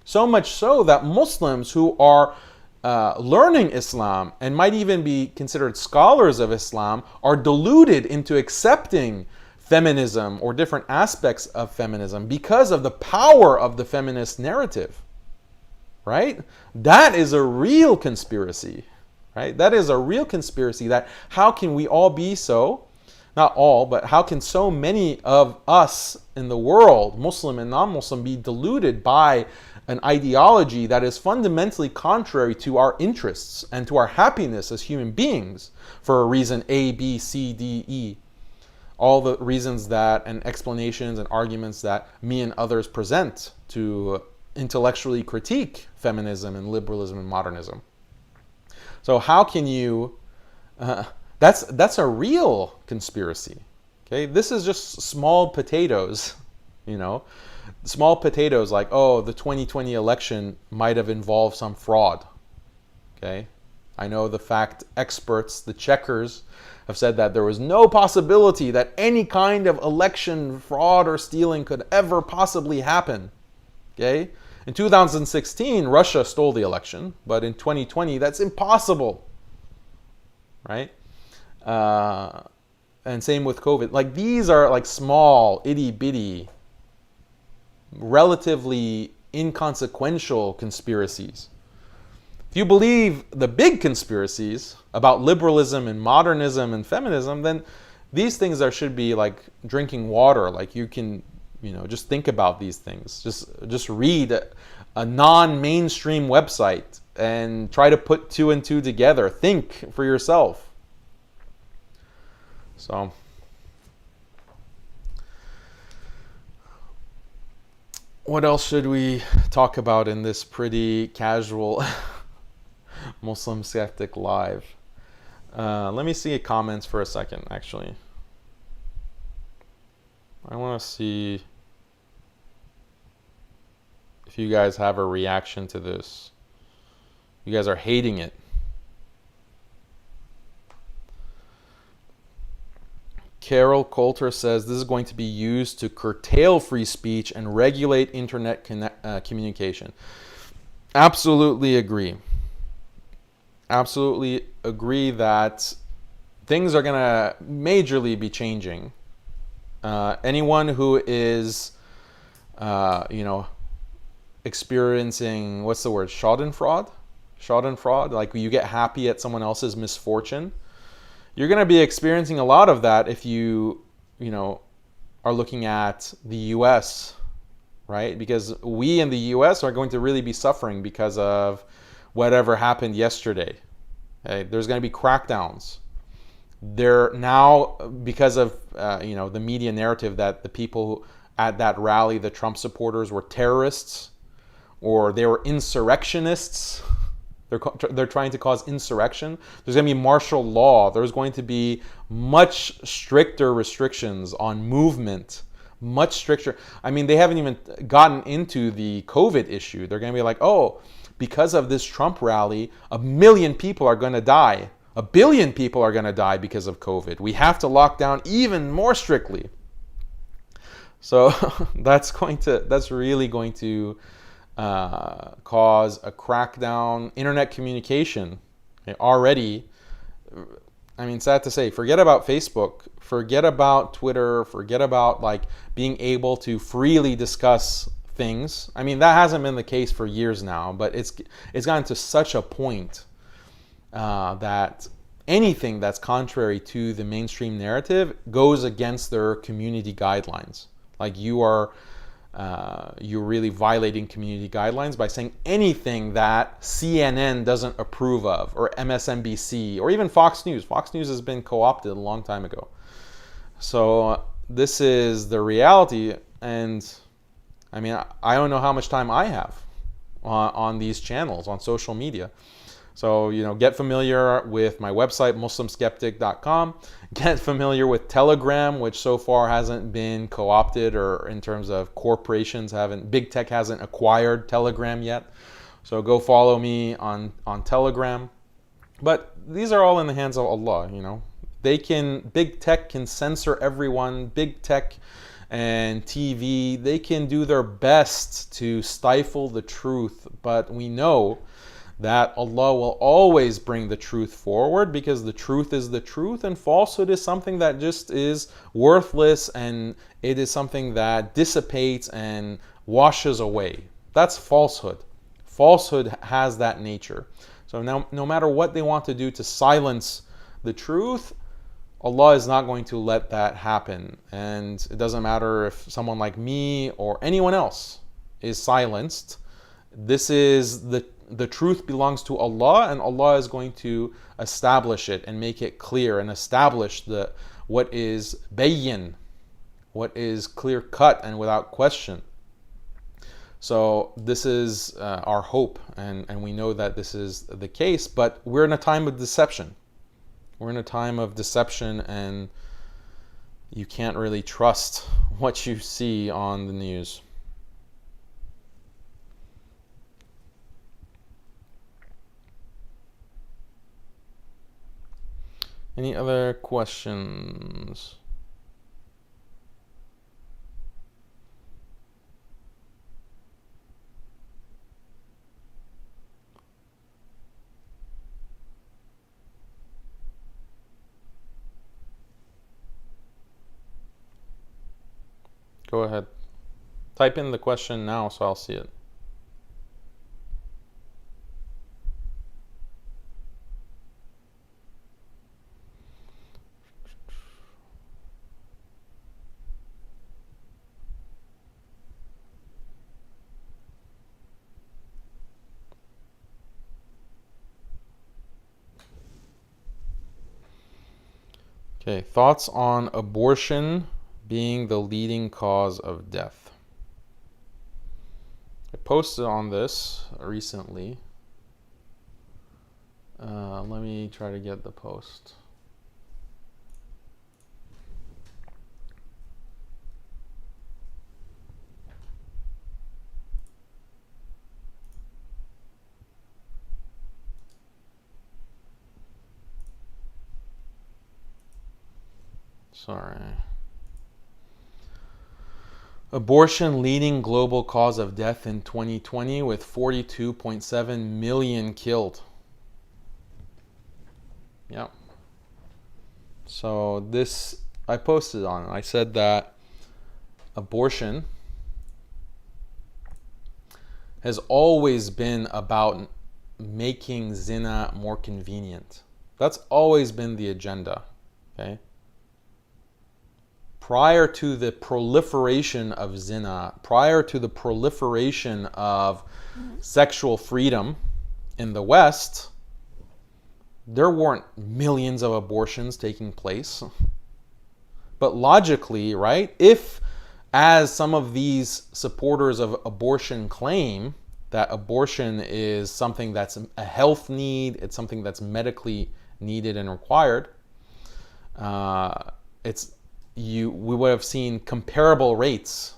So much so that Muslims who are learning Islam and might even be considered scholars of Islam are deluded into accepting feminism or different aspects of feminism because of the power of the feminist narrative, right? That is a real conspiracy. Right? That is a real conspiracy. That how can we all be so, not all, but how can so many of us in the world, Muslim and non-Muslim, be deluded by an ideology that is fundamentally contrary to our interests and to our happiness as human beings for a reason A, B, C, D, E. All the reasons that and explanations and arguments that me and others present to intellectually critique feminism and liberalism and modernism. So how can you, that's a real conspiracy, okay? This is just small potatoes, small potatoes like, oh, the 2020 election might have involved some fraud, okay? I know the fact experts, the checkers, have said that there was no possibility that any kind of election fraud or stealing could ever possibly happen, okay? In 2016, Russia stole the election, but in 2020, that's impossible, right? And same with COVID. Like, these are like small, itty-bitty, relatively inconsequential conspiracies. If you believe the big conspiracies about liberalism and modernism and feminism, then these things should be like drinking water. Like, you can just think about these things. Just read a non-mainstream website and try to put two and two together. Think for yourself. So, what else should we talk about in this pretty casual Muslim Skeptic live? Let me see comments for a second, actually. I want to see if you guys have a reaction to this. You guys are hating it. Carol Coulter says this is going to be used to curtail free speech and regulate internet communication. Absolutely agree. Absolutely agree that things are going to majorly be changing. Anyone who is, experiencing, what's the word, Schadenfreude, like you get happy at someone else's misfortune. You're going to be experiencing a lot of that if you are looking at the U.S., right? Because we in the U.S. are going to really be suffering because of whatever happened yesterday. Okay? There's going to be crackdowns. They're now, because of the media narrative that the people at that rally, the Trump supporters, were terrorists or they were insurrectionists. They're trying to cause insurrection. There's going to be martial law. There's going to be much stricter restrictions on movement. Much stricter. I mean, they haven't even gotten into the COVID issue. They're going to be like, oh, because of this Trump rally, 1 million people are going to die. 1 billion people are going to die because of COVID. We have to lock down even more strictly. So that's really going to cause a crackdown. Internet communication, already, I mean, sad to say, forget about Facebook, forget about Twitter, forget about like being able to freely discuss things. I mean, that hasn't been the case for years now, but it's gotten to such a point that anything that's contrary to the mainstream narrative goes against their community guidelines. Like you're really violating community guidelines by saying anything that CNN doesn't approve of, or MSNBC, or even Fox News. Fox News has been co-opted a long time ago. So this is the reality, and I mean, I don't know how much time I have on these channels, on social media. So, get familiar with my website, muslimskeptic.com. Get familiar with Telegram, which so far hasn't been co-opted, or in terms of corporations big tech hasn't acquired Telegram yet. So go follow me on Telegram. But these are all in the hands of Allah, big tech can censor everyone. Big tech and TV, they can do their best to stifle the truth, but we know that Allah will always bring the truth forward, because the truth is the truth, and falsehood is something that just is worthless, and it is something that dissipates and washes away. That's falsehood. Falsehood has that nature. So now, no matter what they want to do to silence the truth, Allah is not going to let that happen. And it doesn't matter if someone like me or anyone else is silenced. This is the truth belongs to Allah, and Allah is going to establish it and make it clear and establish what is bayyin, what is clear cut and without question. So this is our hope, and we know that this is the case, but we're in a time of deception. We're in a time of deception, and you can't really trust what you see on the news. Any other questions? Go ahead. Type in the question now so I'll see it. Okay, thoughts on abortion being the leading cause of death. I posted on this recently. Let me try to get the post. Sorry. Abortion leading global cause of death in 2020 with 42.7 million killed. Yeah. So this, I posted on. I said that abortion has always been about making zina more convenient. That's always been the agenda. Okay. Prior to the proliferation of zina, prior to the proliferation of sexual freedom in the West, there weren't millions of abortions taking place. But logically, right, if, as some of these supporters of abortion claim, that abortion is something that's a health need, it's something that's medically needed and required, we would have seen comparable rates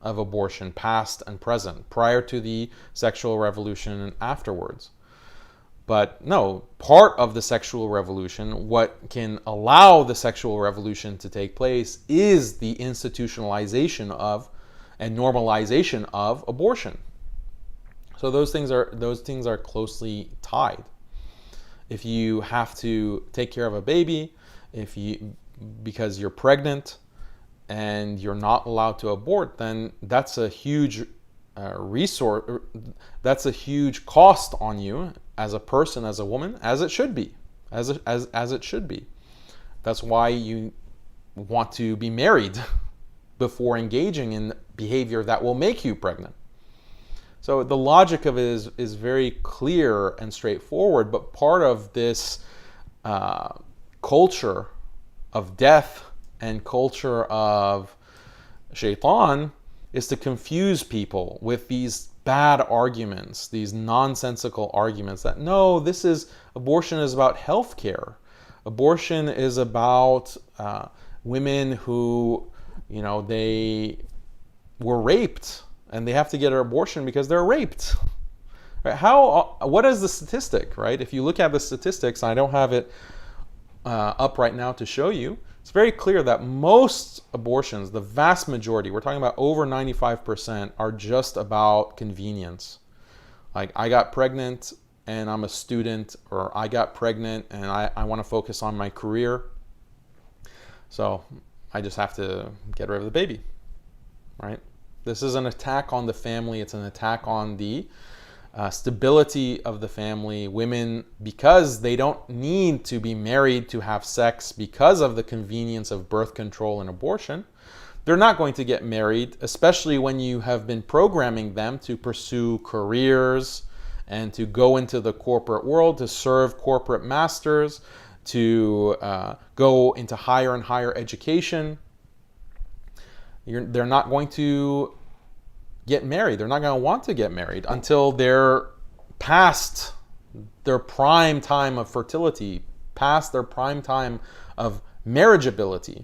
of abortion, past and present, prior to the sexual revolution and afterwards. But no, part of the sexual revolution, what can allow the sexual revolution to take place, is the institutionalization of and normalization of abortion. So those things are closely tied. If you have to take care of a baby, because you're pregnant and you're not allowed to abort, then that's a huge resource. That's a huge cost on you as a person, as a woman, as it should be, as it should be. That's why you want to be married before engaging in behavior that will make you pregnant. So the logic of it is very clear and straightforward. But part of this culture of death and culture of shaitan is to confuse people with these bad arguments, these nonsensical arguments that no, abortion is about health care. Abortion is about women who, they were raped and they have to get an abortion because they're raped. Right? What is the statistic, right? If you look at the statistics, I don't have it up right now to show you, it's very clear that most abortions, the vast majority, we're talking about over 95%, are just about convenience. Like, I got pregnant and I'm a student, or I got pregnant and I want to focus on my career, so I just have to get rid of the baby, right? This is an attack on the family. It's an attack on the stability of the family. Women, because they don't need to be married to have sex because of the convenience of birth control and abortion, they're not going to get married, especially when you have been programming them to pursue careers and to go into the corporate world, to serve corporate masters, to go into higher and higher education. They're not going to get married. They're not going to want to get married until they're past their prime time of fertility, past their prime time of marriageability.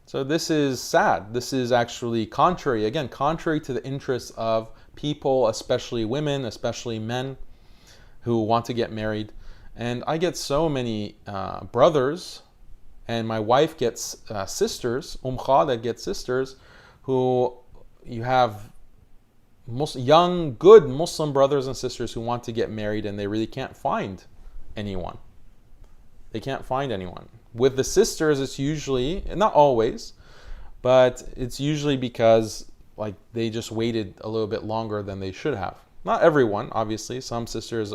So this is sad. This is actually contrary to the interests of people, especially women, especially men who want to get married. And I get so many brothers, and my wife gets sisters, that get sisters, who you have young, good Muslim brothers and sisters who want to get married, and they really can't find anyone. They can't find anyone. With the sisters, it's usually, not always, but it's usually because they just waited a little bit longer than they should have. Not everyone, obviously. Some sisters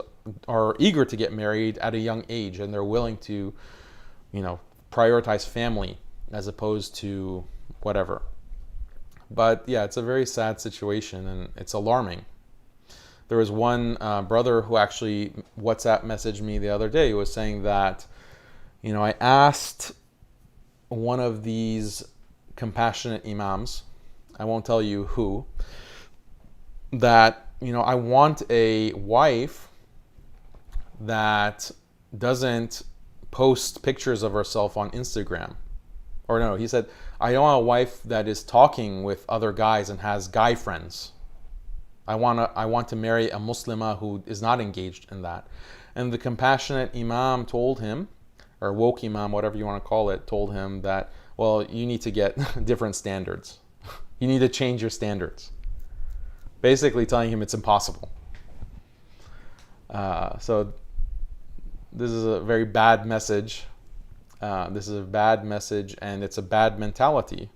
are eager to get married at a young age, and they're willing to, prioritize family as opposed to whatever. But yeah, it's a very sad situation, and it's alarming. There was one brother who actually WhatsApp messaged me the other day, who was saying that, I asked one of these compassionate Imams, I won't tell you who, that, I want a wife that doesn't post pictures of herself on Instagram. Or no, he said, I don't want a wife that is talking with other guys and has guy friends. I want to marry a Muslimah who is not engaged in that. And the compassionate Imam told him, or woke Imam, whatever you want to call it, told him that, well, you need to get different standards. You need to change your standards. Basically telling him it's impossible. So this is a very bad message. This is a bad message, and it's a bad mentality.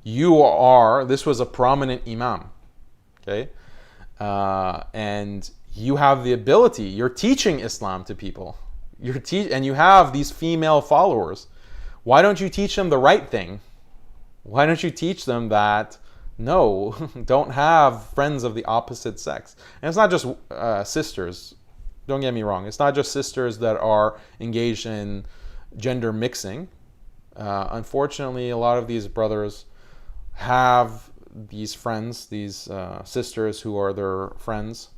This was a prominent Imam, okay? And you have the ability, you're teaching Islam to people. And you have these female followers. Why don't you teach them the right thing? Why don't you teach them that, no, don't have friends of the opposite sex? And it's not just sisters. Don't get me wrong. It's not just sisters that are engaged in gender mixing. Unfortunately, a lot of these brothers have these friends, these sisters who are their friends,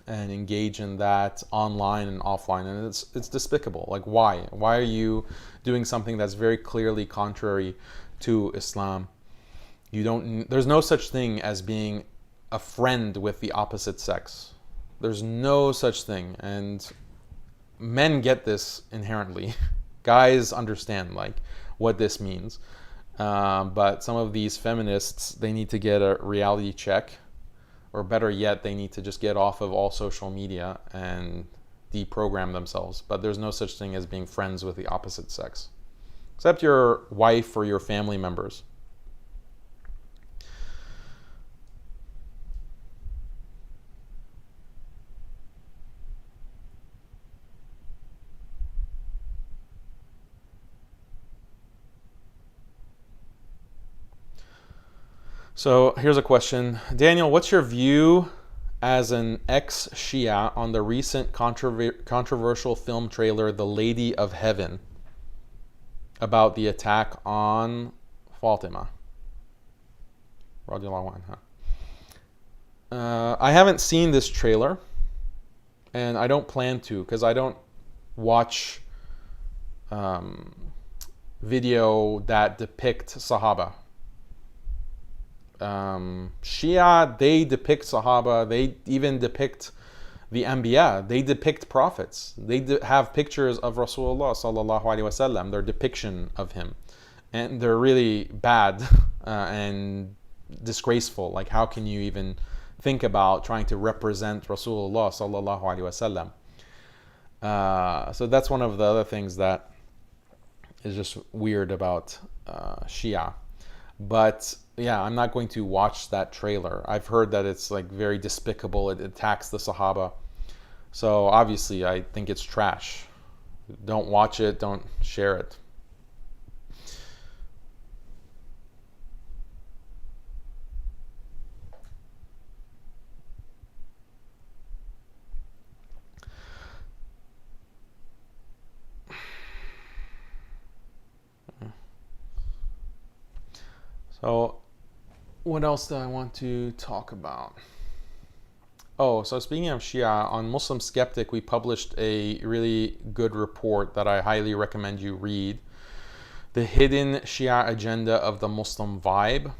and engage in that online and offline, and it's despicable. Like, why are you doing something that's very clearly contrary to Islam? There's no such thing as being a friend with the opposite sex. There's no such thing, and men get this inherently. Guys understand what this means, but some of these feminists, they need to get a reality check. Or better yet, they need to just get off of all social media and deprogram themselves. But there's no such thing as being friends with the opposite sex, except your wife or your family members. So here's a question. Daniel, what's your view as an ex-Shia on the recent controversial film trailer, The Lady of Heaven, about the attack on Fatima? I haven't seen this trailer, and I don't plan to, because I don't watch video that depict Sahaba. Shia, they depict Sahaba, they even depict the Anbiya, they depict prophets, they have pictures of Rasulullah sallallahu alaihi wasallam, their depiction of him, and they're really bad and disgraceful. Like, how can you even think about trying to represent Rasulullah sallallahu alaihi wasallam? So that's one of the other things that is just weird about Shia. But yeah, I'm not going to watch that trailer. I've heard that it's very despicable. It attacks the Sahaba. So obviously I think it's trash. Don't watch it. Don't share it. So what else do I want to talk about? Oh, so speaking of Shia, on Muslim Skeptic, we published a really good report that I highly recommend you read. The Hidden Shia Agenda of the Muslim Vibe.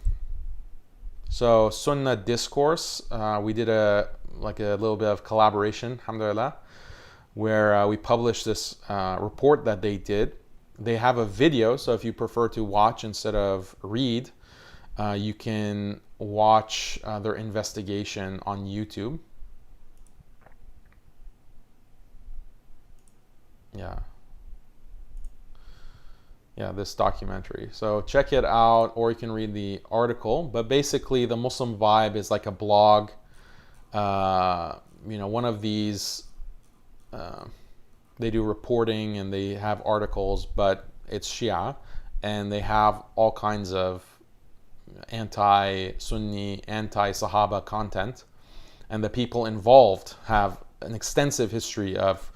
So Sunnah Discourse, we did a little bit of collaboration, alhamdulillah, where we published this report that they did. They have a video, so if you prefer to watch instead of read, you can watch their investigation on YouTube. Yeah, this documentary. So check it out, or you can read the article. But basically, the Muslim Vibe is like a blog. One of these, they do reporting and they have articles, but it's Shia, and they have all kinds of anti-Sunni, anti-Sahaba content, and the people involved have an extensive history of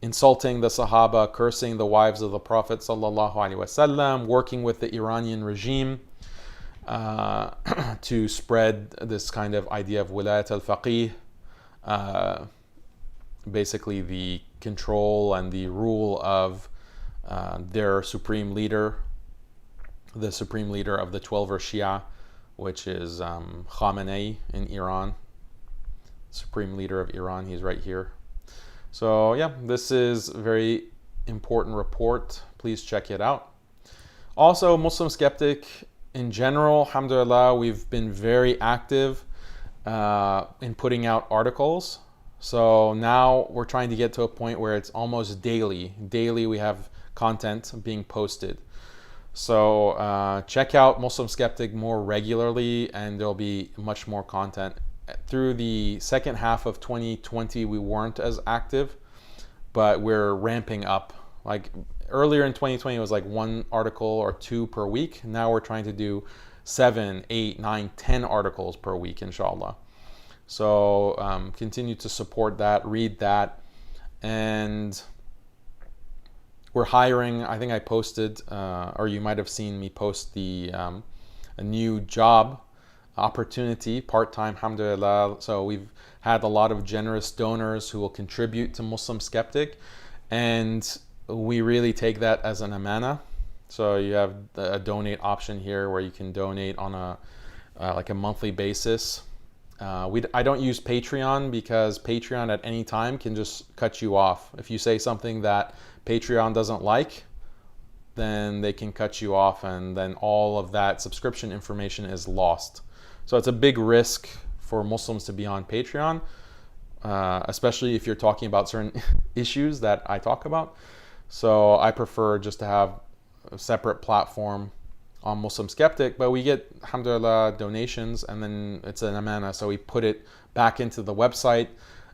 insulting the Sahaba, cursing the wives of the Prophet sallallahu alaihi wasallam, working with the Iranian regime to spread this kind of idea of wilayat al-faqih, basically the control and the rule of their supreme leader, the supreme leader of the 12er Shia, which is Khamenei in Iran, supreme leader of Iran. He's right here. So yeah, this is a very important report. Please check it out. Also, Muslim Skeptic in general, alhamdulillah, we've been very active in putting out articles. So now we're trying to get to a point where it's almost daily. Daily we have content being posted. So check out Muslim Skeptic more regularly, and there'll be much more content. Through the second half of 2020, we weren't as active, but we're ramping up. Like earlier in 2020, it was like 1 article or 2 per week. Now we're trying to do 7, 8, 9, 10 articles per week, inshallah. So continue to support that, read that, and we're hiring. I think I posted, or you might have seen me post a new job opportunity, part-time, alhamdulillah. So we've had a lot of generous donors who will contribute to Muslim Skeptic, and we really take that as an amana. So you have a donate option here where you can donate on a like a monthly basis. I don't use Patreon because Patreon at any time can just cut you off. If you say something that Patreon doesn't like, then they can cut you off, and then all of that subscription information is lost. So it's a big risk for Muslims to be on Patreon, especially if you're talking about certain issues that I talk about. So I prefer just to have a separate platform on Muslim Skeptic, but we get, alhamdulillah, donations, and then it's an amana, so we put it back into the website,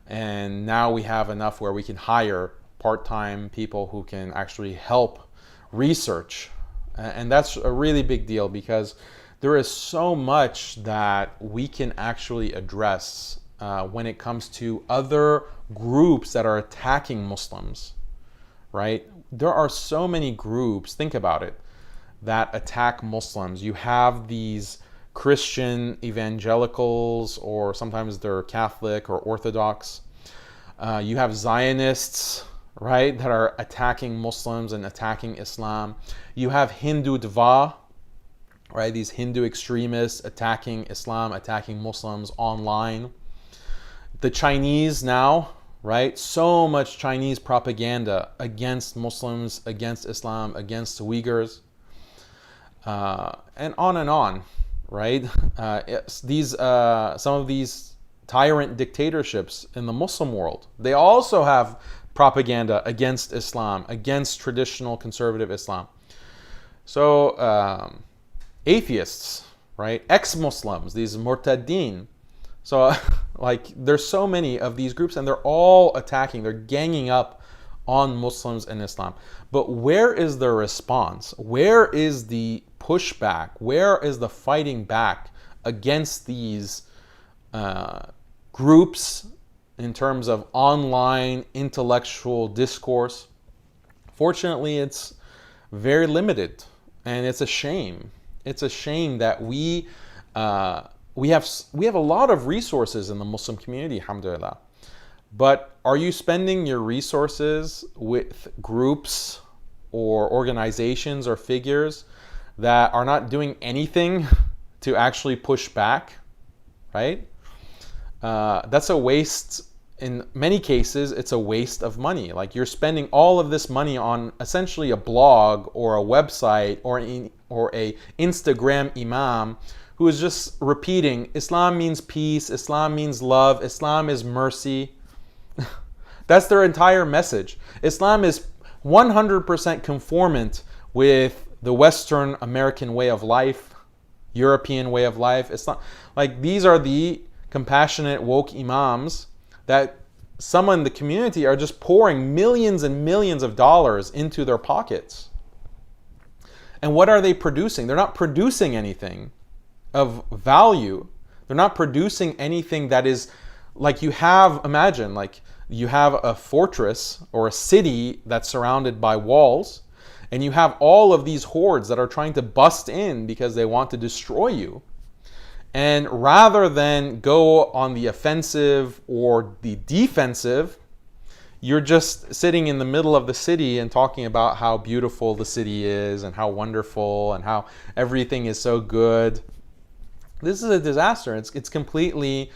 and now we have enough where we can hire part-time people who can actually help research. And that's a really big deal, because there is so much that we can actually address when it comes to other groups that are attacking Muslims, right? There are so many groups, think about it, that attack Muslims. You have these Christian evangelicals, or sometimes they're Catholic or Orthodox. You have Zionists, right, that are attacking Muslims and attacking Islam. You have Hindu Dva, right, these Hindu extremists attacking Islam, attacking Muslims online. The Chinese now, right, so much Chinese propaganda against Muslims, against Islam, against Uyghurs, and on, right? Some of these tyrant dictatorships in the Muslim world, they also have propaganda against Islam, against traditional conservative Islam. So atheists, right, ex-Muslims, these murtadeen. So like there's so many of these groups, and they're all attacking, they're ganging up on Muslims and Islam. But where is the response? Where is the pushback? Where is the fighting back against these groups in terms of online intellectual discourse? Fortunately, it's very limited, and it's a shame. It's a shame that we have a lot of resources in the Muslim community, alhamdulillah. But are you spending your resources with groups or organizations or figures that are not doing anything to actually push back, right? That's a waste. In many cases, it's a waste of money. Like you're spending all of this money on essentially a blog or a website or a Instagram imam who is just repeating, Islam means peace, Islam means love, Islam is mercy. That's their entire message. Islam is 100% conformant with the Western American way of life, European way of life. Islam, like these are the compassionate, woke imams that some in the community are just pouring millions and millions of dollars into their pockets. And what are they producing? They're not producing anything of value. They're not producing anything that is like you have, imagine, like You have a fortress or a city that's surrounded by walls, and you have all of these hordes that are trying to bust in because they want to destroy you. And rather than go on the offensive or the defensive, you're just sitting in the middle of the city and talking about how beautiful the city is and how wonderful and how everything is so good. This is a disaster. It's completely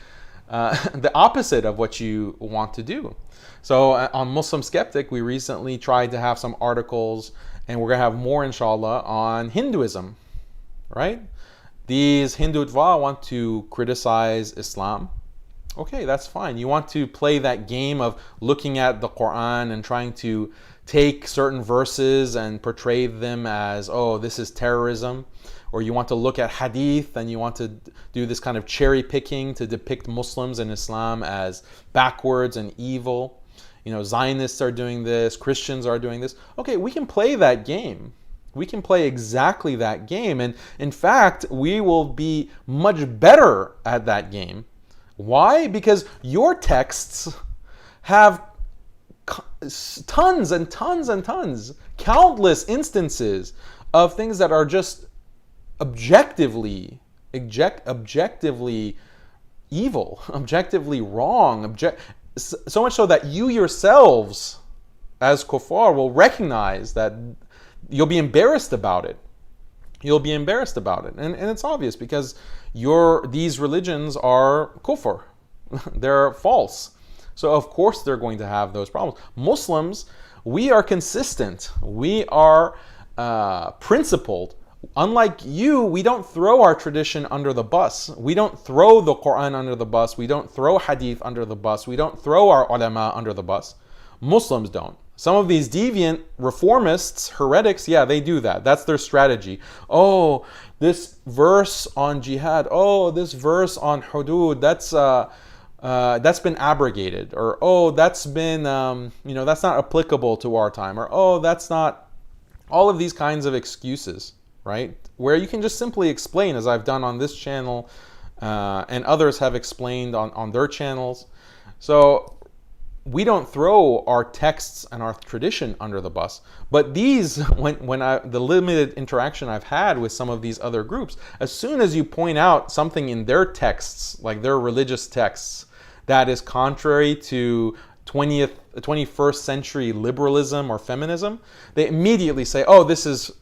the opposite of what you want to do. So on Muslim Skeptic, we recently tried to have some articles, and we're going to have more, inshallah, on Hinduism, right? These Hindutva want to criticize Islam. Okay, that's fine. You want to play that game of looking at the Quran and trying to take certain verses and portray them as, oh, this is terrorism. Or you want to look at hadith and you want to do this kind of cherry picking to depict Muslims and Islam as backwards and evil. You know, Zionists are doing this, Christians are doing this. Okay, we can play that game. We can play exactly that game. And in fact, we will be much better at that game. Why? Because your texts have tons and tons and tons, countless instances of things that are just objectively evil, objectively wrong, so much so that you yourselves as kuffar will recognize that you'll be embarrassed about it. You'll be embarrassed about it. And it's obvious because these religions are kufr. They're false. So of course they're going to have those problems. Muslims, we are consistent. We are principled. Unlike you, we don't throw our tradition under the bus. We don't throw the Quran under the bus. We don't throw hadith under the bus. We don't throw our ulama under the bus. Muslims don't. Some of these deviant reformists, heretics, yeah, they do that. That's their strategy. Oh, this verse on jihad. Oh, this verse on hudud. That's been abrogated. Or oh, that's been that's not applicable to our time. Or oh, that's not. All of these kinds of excuses, right? Where you can just simply explain, as I've done on this channel, and others have explained on their channels. So we don't throw our texts and our tradition under the bus. But these, the limited interaction I've had with some of these other groups, as soon as you point out something in their texts, like their religious texts, that is contrary to 21st century liberalism or feminism, they immediately say, oh, this is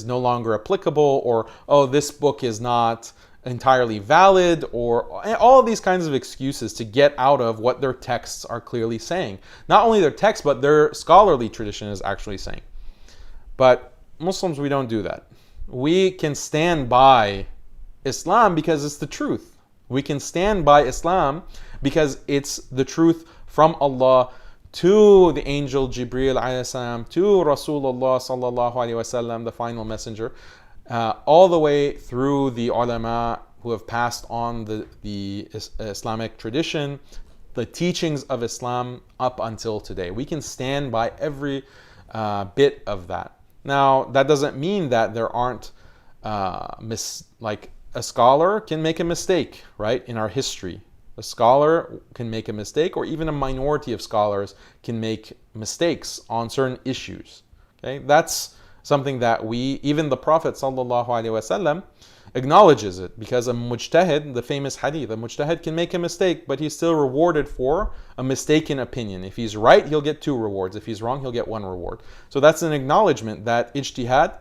no longer applicable, or oh, this book is not entirely valid, or all these kinds of excuses to get out of what their texts are clearly saying. Not only their text, but their scholarly tradition is actually saying. But Muslims, we don't do that. We can stand by Islam because it's the truth. We can stand by Islam because it's the truth from Allah to the angel Jibreel alayhi salam, to Rasulullah sallallahu alaihi wasallam, the final messenger, all the way through the ulama who have passed on the Islamic tradition, the teachings of Islam up until today. We can stand by every bit of that. Now, that doesn't mean that there aren't a scholar can make a mistake, right? In our history, a scholar can make a mistake, or even a minority of scholars can make mistakes on certain issues. Okay, that's something that even the Prophet ﷺ acknowledges it, because a mujtahid, the famous hadith, a mujtahid can make a mistake, but he's still rewarded for a mistaken opinion. If he's right, he'll get 2 rewards. If he's wrong, he'll get 1 reward. So that's an acknowledgement that ijtihad,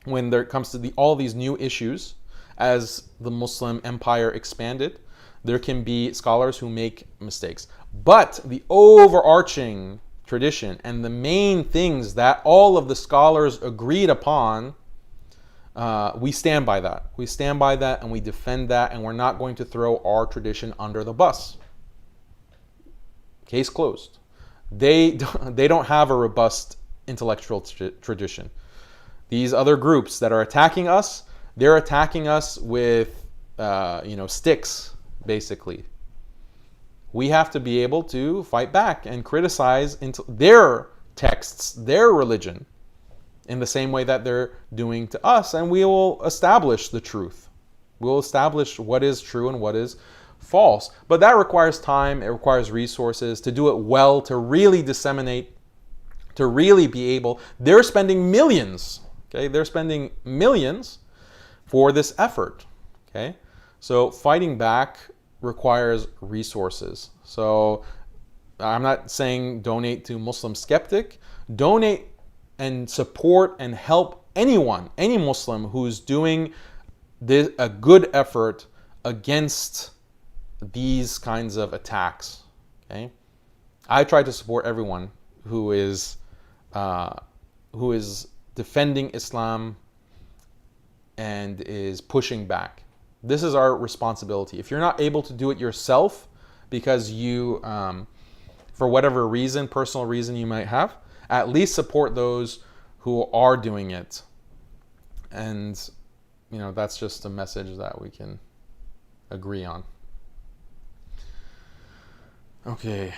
when there comes to all these new issues, as the Muslim empire expanded, there can be scholars who make mistakes. But the overarching tradition and the main things that all of the scholars agreed upon, we stand by that. We stand by that and we defend that, and we're not going to throw our tradition under the bus. Case closed. They don't have a robust intellectual tradition. These other groups that are attacking us, they're attacking us with sticks, basically. We have to be able to fight back and criticize their texts, their religion, in the same way that they're doing to us, and we will establish the truth. We'll establish what is true and what is false. But that requires time, it requires resources to do it well, to really disseminate, to really be able. They're spending millions, okay? They're spending millions for this effort, okay? So fighting back requires resources. So I'm not saying donate to Muslim Skeptic. Donate and support and help anyone, any Muslim who's doing a good effort against these kinds of attacks. Okay, I try to support everyone who is defending Islam and is pushing back. This is our responsibility. If you're not able to do it yourself because you, for whatever reason, personal reason you might have, at least support those who are doing it. And, that's just a message that we can agree on. Okay.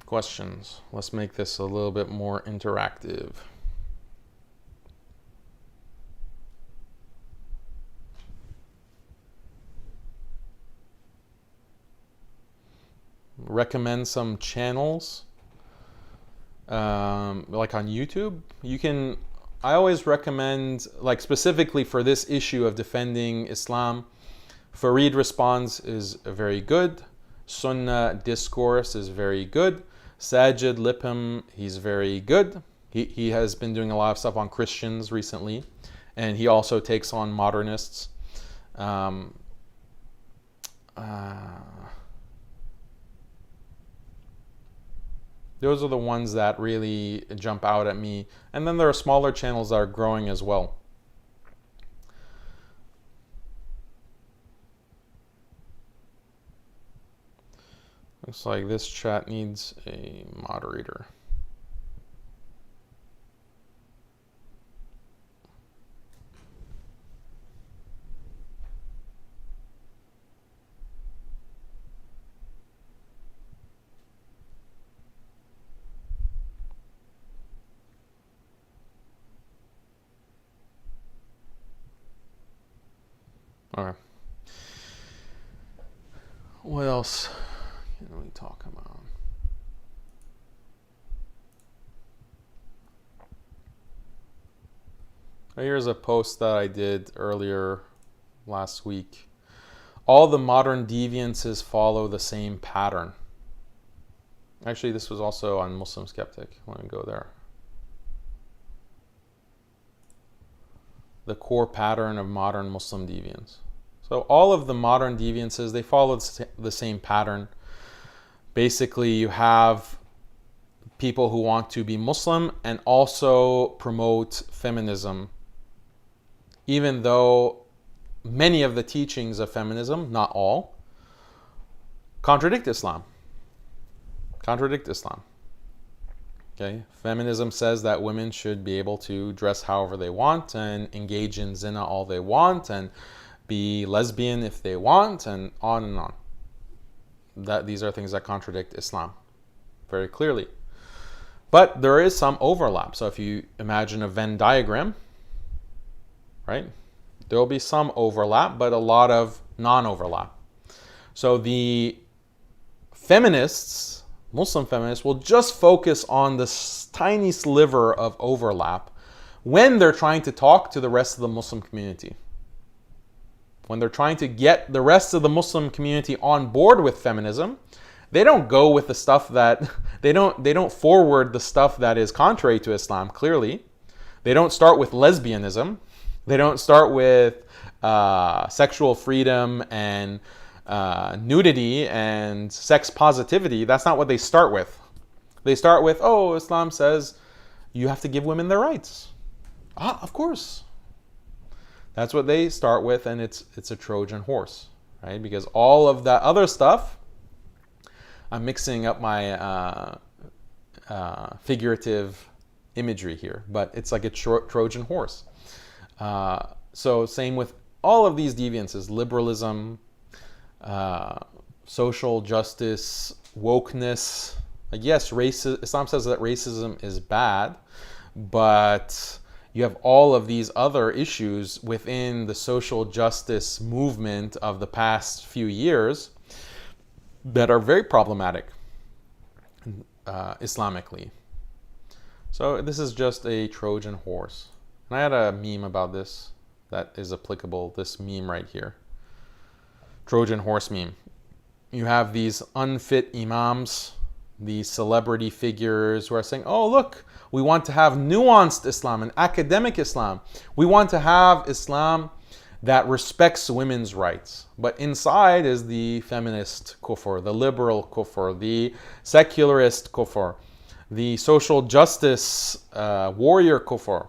Questions. Let's make this a little bit more interactive. Recommend some channels, like on YouTube. I always recommend, like specifically for this issue of defending Islam, Fareed Responds is very good. Sunnah Discourse is very good. Sajid Lipham, he's very good. He has been doing a lot of stuff on Christians recently, and he also takes on modernists. Those are the ones that really jump out at me. And then there are smaller channels that are growing as well. Looks like this chat needs a moderator. Okay. What else can we talk about? Here's a post that I did earlier last week. All the modern deviances follow the same pattern. Actually, this was also on Muslim Skeptic. Let me go there. The core pattern of modern Muslim deviance. So all of the modern deviances, they follow the same pattern. Basically, you have people who want to be Muslim and also promote feminism, even though many of the teachings of feminism, not all, contradict Islam. Okay, feminism says that women should be able to dress however they want and engage in zina all they want and be lesbian if they want, and on and on. That these are things that contradict Islam very clearly. But there is some overlap. So if you imagine a Venn diagram, right, there will be some overlap, but a lot of non-overlap. So the feminists, Muslim feminists, will just focus on this tiny sliver of overlap when they're trying to talk to the rest of the Muslim community. When they're trying to get the rest of the Muslim community on board with feminism, they don't go with the stuff that they don't forward the stuff that is contrary to Islam. Clearly, they don't start with lesbianism. They don't start with sexual freedom and nudity and sex positivity. That's not what they start with. They start with, oh, Islam says you have to give women their rights. Ah, of course. That's what they start with, and it's a Trojan horse, right? Because all of that other stuff, I'm mixing up my figurative imagery here, but it's like a Trojan horse. So same with all of these deviances: liberalism, social justice, wokeness. Like, yes, Islam says that racism is bad, but you have all of these other issues within the social justice movement of the past few years that are very problematic Islamically. So this is just a Trojan horse. And I had a meme about this that is applicable, this meme right here. Trojan horse meme. You have these unfit Imams, these celebrity figures who are saying, oh, look, we want to have nuanced Islam and academic Islam. We want to have Islam that respects women's rights. But inside is the feminist kufr, the liberal kufr, the secularist kufr, the social justice warrior kufr.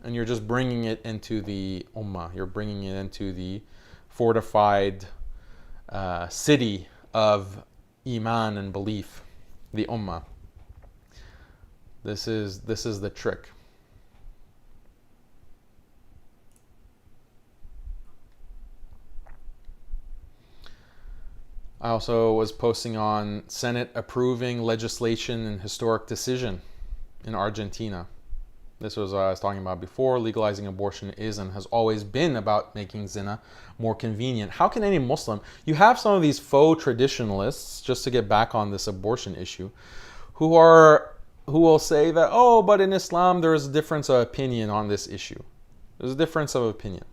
And you're just bringing it into the Ummah. You're bringing it into the fortified city of Iman and belief, the Ummah. This is the trick. I also was posting on Senate approving legislation and historic decision in Argentina. This was what I was talking about before. Legalizing abortion is and has always been about making zina more convenient. How can any Muslim, you have some of these faux traditionalists, just to get back on this abortion issue, who will say that, oh, but in Islam there is a difference of opinion on this issue. There's a difference of opinion.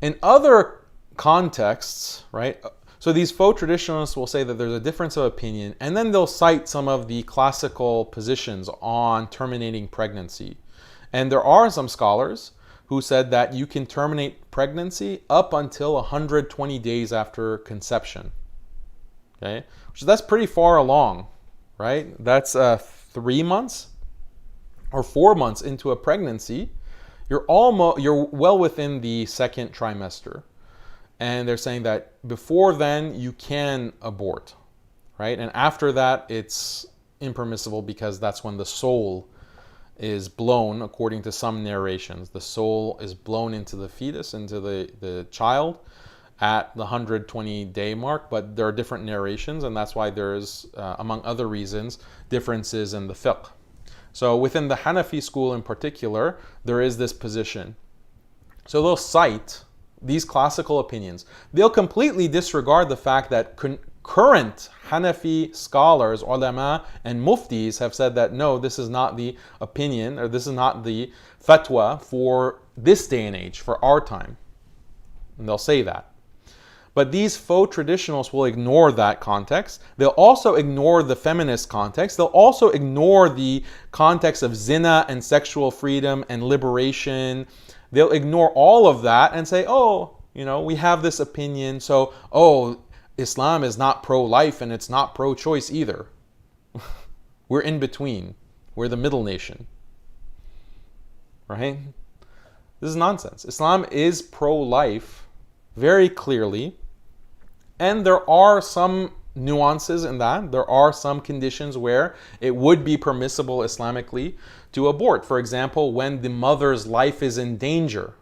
In other contexts, right? So these faux traditionalists will say that there's a difference of opinion, and then they'll cite some of the classical positions on terminating pregnancy. And there are some scholars who said that you can terminate pregnancy up until 120 days after conception. Okay, that's pretty far along, right? That's 3 months or 4 months into a pregnancy. You're well within the second trimester. And they're saying that before then you can abort, right? And after that it's impermissible because that's when the soul is blown, according to some narrations. The soul is blown into the fetus, into the child at the 120-day mark, but there are different narrations, and that's why there's, among other reasons, differences in the fiqh. So within the Hanafi school in particular, there is this position. So they'll cite these classical opinions. They'll completely disregard the fact that current Hanafi scholars, ulama, and muftis have said that no, this is not the opinion, or this is not the fatwa for this day and age, for our time. And they'll say that. But these faux traditionalists will ignore that context. They'll also ignore the feminist context. They'll also ignore the context of zina and sexual freedom and liberation. They'll ignore all of that and say, oh, we have this opinion, so, oh, Islam is not pro-life and it's not pro-choice either. We're in between. We're the middle nation. Right? This is nonsense. Islam is pro-life very clearly, and there are some nuances in that. There are some conditions where it would be permissible Islamically to abort. For example, when the mother's life is in danger.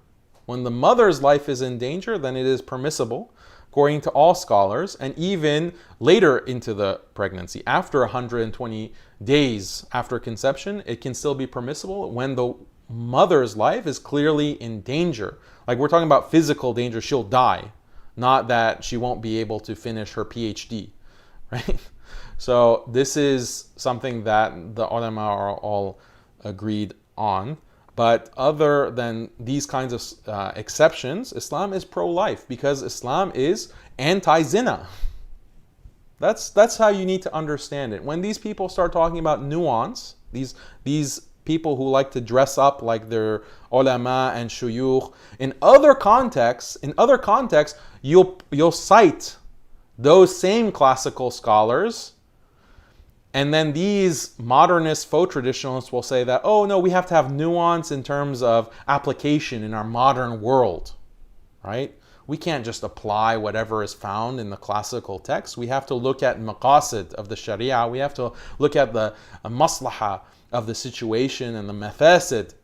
When the mother's life is in danger, then it is permissible, according to all scholars, and even later into the pregnancy. After 120 days after conception, it can still be permissible when the mother's life is clearly in danger. Like we're talking about physical danger, she'll die, not that she won't be able to finish her PhD, right? So this is something that the ulama are all agreed on. But other than these kinds of exceptions, Islam is pro-life because Islam is anti-zina. That's how you need to understand it. When these people start talking about nuance, these people who like to dress up like they're ulama and shuyukh, in other contexts, you'll cite those same classical scholars. And then these modernist faux traditionalists will say that, oh no, we have to have nuance in terms of application in our modern world, right? We can't just apply whatever is found in the classical text. We have to look at maqasid of the sharia. We have to look at the maslaha of the situation and the mafasid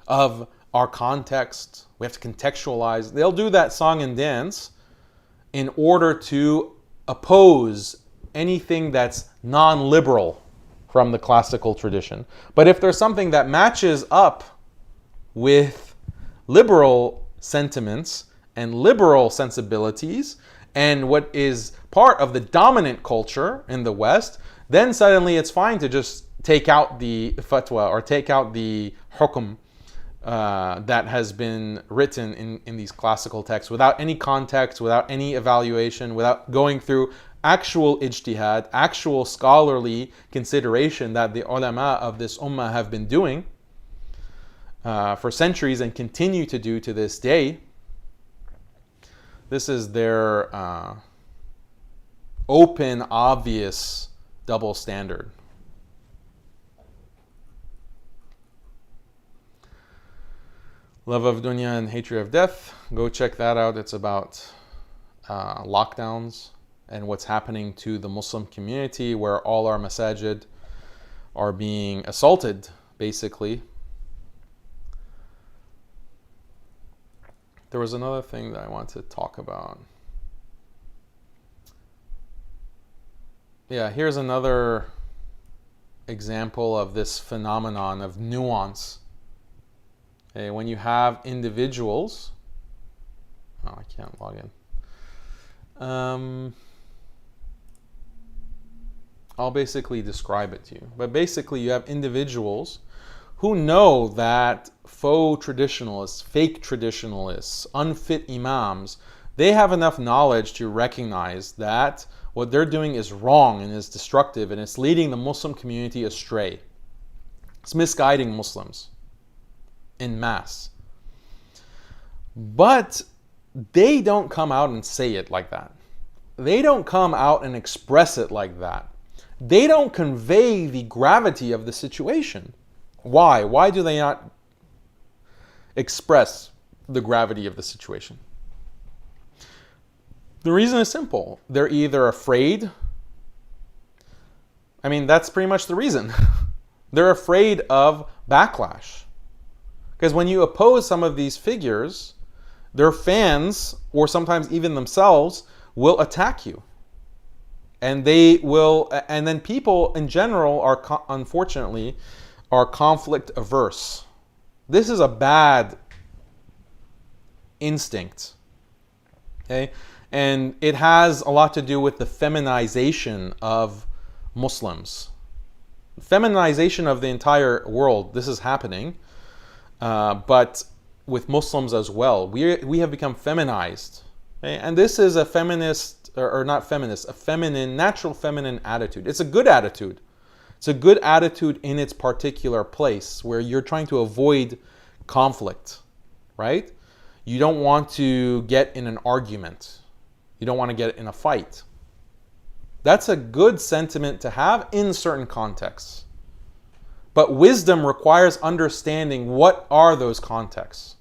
of our context. We have to contextualize. They'll do that song and dance in order to oppose anything that's non-liberal, from the classical tradition. But if there's something that matches up with liberal sentiments and liberal sensibilities and what is part of the dominant culture in the West, then suddenly it's fine to just take out the fatwa or take out the hukum that has been written in these classical texts without any context, without any evaluation, without going through actual ijtihad, actual scholarly consideration that the ulama of this ummah have been doing for centuries and continue to do to this day. This is their open, obvious double standard. Love of dunya and hatred of death. Go check that out. It's about lockdowns and what's happening to the Muslim community, where all our masajid are being assaulted, basically. There was another thing that I wanted to talk about. Yeah, here's another example of this phenomenon of nuance. Okay, when you have individuals, oh, I can't log in. I'll basically describe it to you. But basically, you have individuals who know that faux traditionalists, fake traditionalists, unfit imams, they have enough knowledge to recognize that what they're doing is wrong and is destructive, and it's leading the Muslim community astray. It's misguiding Muslims en masse. But they don't come out and say it like that. They don't come out and express it like that. They don't convey the gravity of the situation. Why? Why do they not express the gravity of the situation? The reason is simple. They're either afraid. I mean, that's pretty much the reason. They're afraid of backlash. Because when you oppose some of these figures, their fans, or sometimes even themselves, will attack you. And they will, and then people in general are, unfortunately, are conflict averse. This is a bad instinct. Okay? And it has a lot to do with the feminization of Muslims. Feminization of the entire world. This is happening. But with Muslims as well. We have become feminized. Okay? And this is a feminist, or not feminist, a feminine, natural feminine attitude. It's a good attitude. It's a good attitude in its particular place where you're trying to avoid conflict, right? You don't want to get in an argument. You don't want to get in a fight. That's a good sentiment to have in certain contexts. But wisdom requires understanding what are those contexts.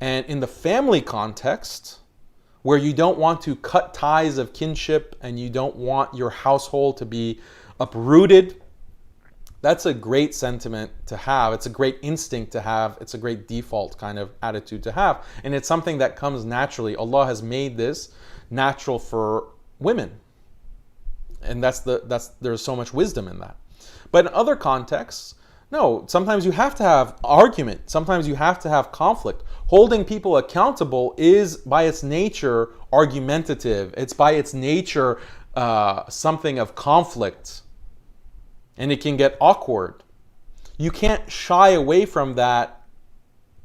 And in the family context, where you don't want to cut ties of kinship and you don't want your household to be uprooted, that's a great sentiment to have. It's a great instinct to have. It's a great default kind of attitude to have. And it's something that comes naturally. Allah has made this natural for women. And there's so much wisdom in that. But in other contexts, no, sometimes you have to have argument. Sometimes you have to have conflict. Holding people accountable is by its nature argumentative. It's by its nature something of conflict. And it can get awkward. You can't shy away from that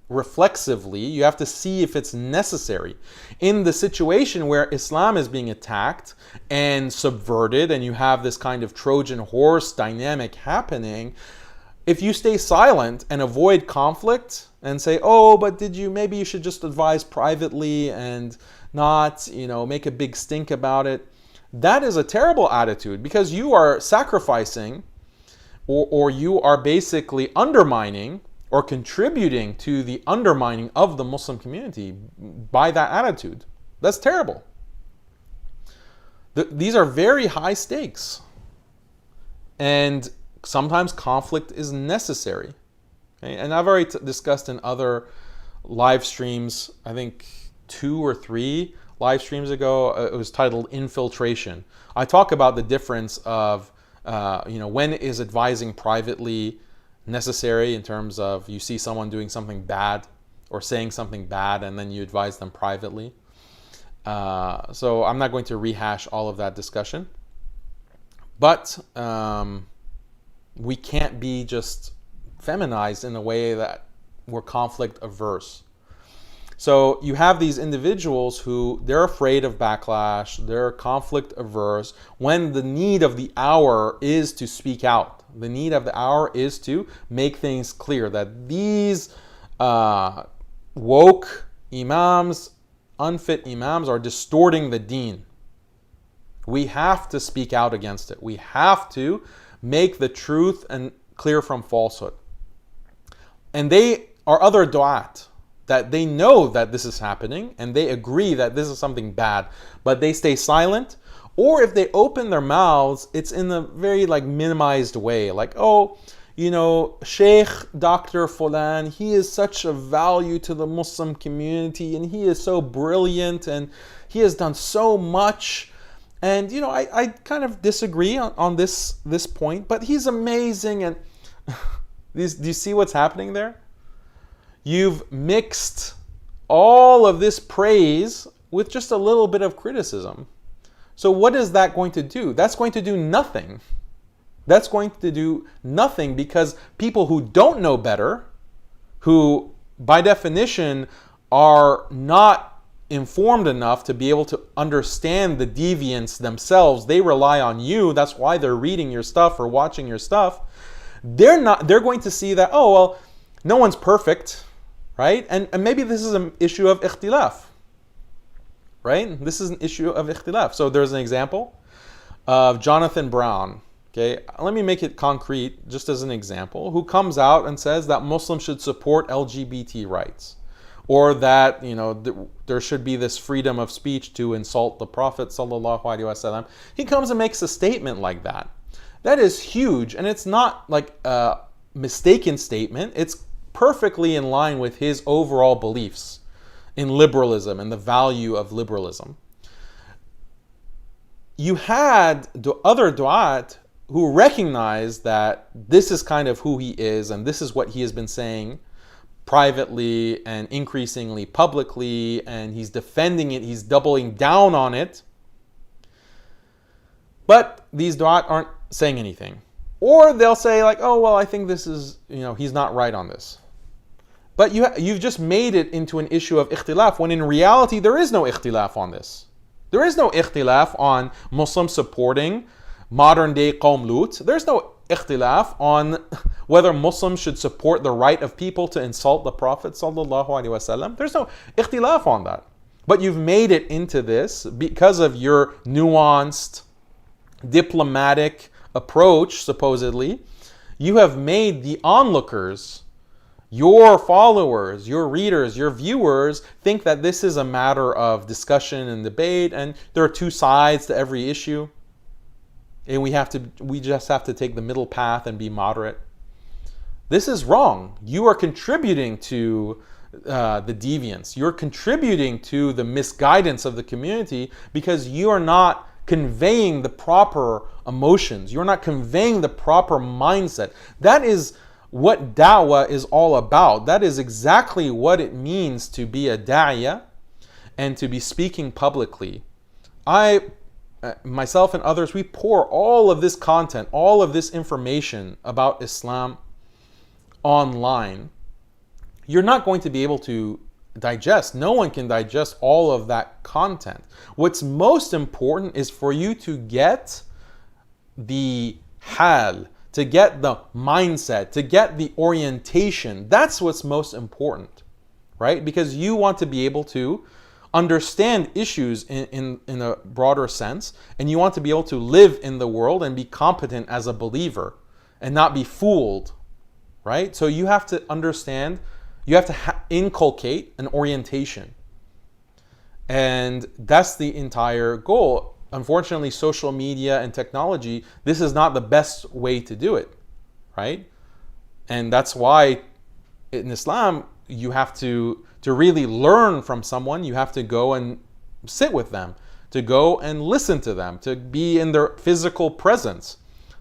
reflexively. You have to see if it's necessary. In the situation where Islam is being attacked and subverted, and you have this kind of Trojan horse dynamic happening, if you stay silent and avoid conflict and say, oh, but maybe you should just advise privately and not, make a big stink about it. That is a terrible attitude, because you are sacrificing or you are basically undermining or contributing to the undermining of the Muslim community by that attitude. That's terrible. These are very high stakes. And sometimes conflict is necessary. Okay? And I've already discussed in other live streams, I think 2 or 3 live streams ago, it was titled Infiltration. I talk about the difference of When is advising privately necessary in terms of you see someone doing something bad or saying something bad and then you advise them privately. So I'm not going to rehash all of that discussion. But we can't be just feminized in a way that we're conflict averse. So you have these individuals who they're afraid of backlash, they're conflict averse, when the need of the hour is to speak out. The need of the hour is to make things clear that these woke imams, unfit imams are distorting the deen. We have to speak out against it. We have to make the truth and clear from falsehood. And they are other du'at that they know that this is happening and they agree that this is something bad, but they stay silent. Or if they open their mouths, it's in a very minimized way. Sheikh Dr. Fulan, he is such a value to the Muslim community and he is so brilliant and he has done so much. And, I kind of disagree on this point, but he's amazing. And do you see what's happening there? You've mixed all of this praise with just a little bit of criticism. So what is that going to do? That's going to do nothing. That's going to do nothing because people who don't know better, who by definition are not informed enough to be able to understand the deviance themselves, they rely on you. That's why they're reading your stuff or watching your stuff. They're going to see that, oh, well, no one's perfect, right? And maybe this is an issue of ikhtilaf, right? This is an issue of ikhtilaf. So there's an example of Jonathan Brown. Okay, let me make it concrete just as an example, who comes out and says that Muslims should support LGBT rights, or that there should be this freedom of speech to insult the Prophet sallallahu alaihi wasallam. He comes and makes a statement like that. That is huge, and it's not like a mistaken statement. It's perfectly in line with his overall beliefs in liberalism and the value of liberalism. You had other du'at who recognize that this is kind of who he is and this is what he has been saying privately and increasingly publicly, and he's defending it, he's doubling down on it. But these du'at aren't saying anything. Or they'll say oh, well, I think this is, he's not right on this. But you've just made it into an issue of ikhtilaf, when in reality there is no ikhtilaf on this. There is no ikhtilaf on Muslims supporting modern day Qawm Lut. There's no ikhtilaf on whether Muslims should support the right of people to insult the Prophet sallallahu alaihi wasallam. There's no ikhtilaf on that. But you've made it into this because of your nuanced, diplomatic approach, supposedly. You have made the onlookers, your followers, your readers, your viewers, think that this is a matter of discussion and debate, and there are two sides to every issue. And we just have to take the middle path and be moderate. This is wrong. You are contributing to the deviance. You're contributing to the misguidance of the community because you are not conveying the proper emotions. You're not conveying the proper mindset. That is what da'wah is all about. That is exactly what it means to be a da'iyah and to be speaking publicly. Myself and others, we pour all of this content, all of this information about Islam online. You're not going to be able to digest. No one can digest all of that content. What's most important is for you to get the hal, to get the mindset, to get the orientation. That's what's most important, right? Because you want to be able to understand issues in a broader sense, and you want to be able to live in the world and be competent as a believer and not be fooled, right? So you have to understand, you have to inculcate an orientation, and that's the entire goal. Unfortunately, social media and technology, this is not the best way to do it, right? And that's why in Islam you have to really learn from someone, you have to go and sit with them, to go and listen to them, to be in their physical presence.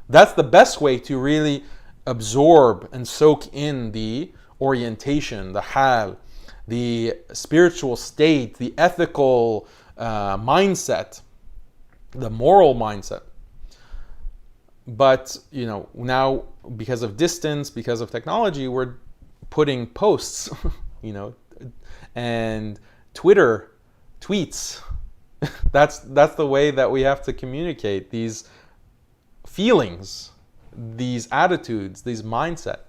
That's the best way to really absorb and soak in the orientation, the hal, the spiritual state, the ethical mindset, the moral mindset. But now, because of distance, because of technology, we're putting posts, and Twitter tweets. That's the way that we have to communicate these feelings, these attitudes, these mindset.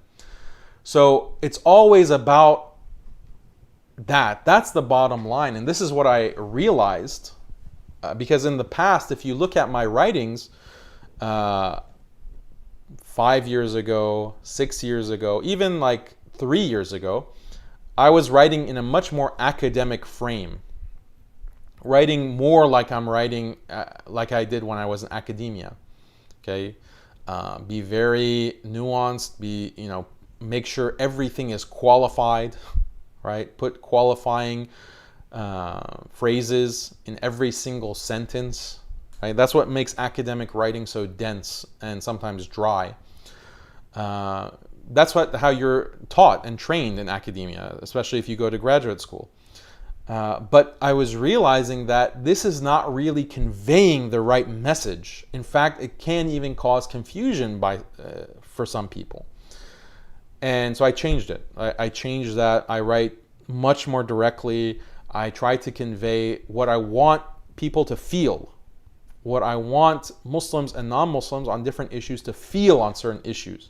So it's always about that. That's the bottom line. And this is what I realized, because in the past, if you look at my writings, 5 years ago, 6 years ago, even like 3 years ago, I was writing in a much more academic frame, writing more like I'm writing like I did when I was in academia. Okay, be very nuanced. Make sure everything is qualified, right? Put qualifying phrases in every single sentence. Right? That's what makes academic writing so dense and sometimes dry. That's how you're taught and trained in academia, especially if you go to graduate school. But I was realizing that this is not really conveying the right message. In fact, it can even cause confusion for some people. And so I changed it. I changed that. I write much more directly. I try to convey what I want people to feel, what I want Muslims and non-Muslims on different issues to feel on certain issues.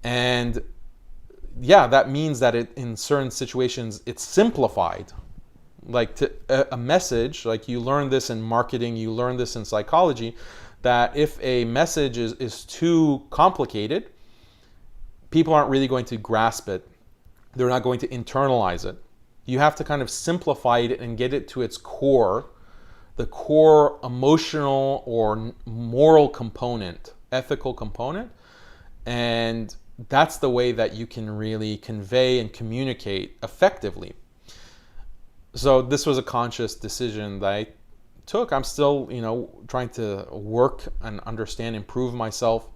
And yeah, that means that in certain situations it's simplified. Like a message, like you learn this in marketing, you learn this in psychology, that if a message is too complicated, people aren't really going to grasp it. They're not going to internalize it. You have to kind of simplify it and get it to its core, the core emotional or moral component, ethical component. And that's the way that you can really convey and communicate effectively. So this was a conscious decision that I took. I'm still, trying to work and understand, improve myself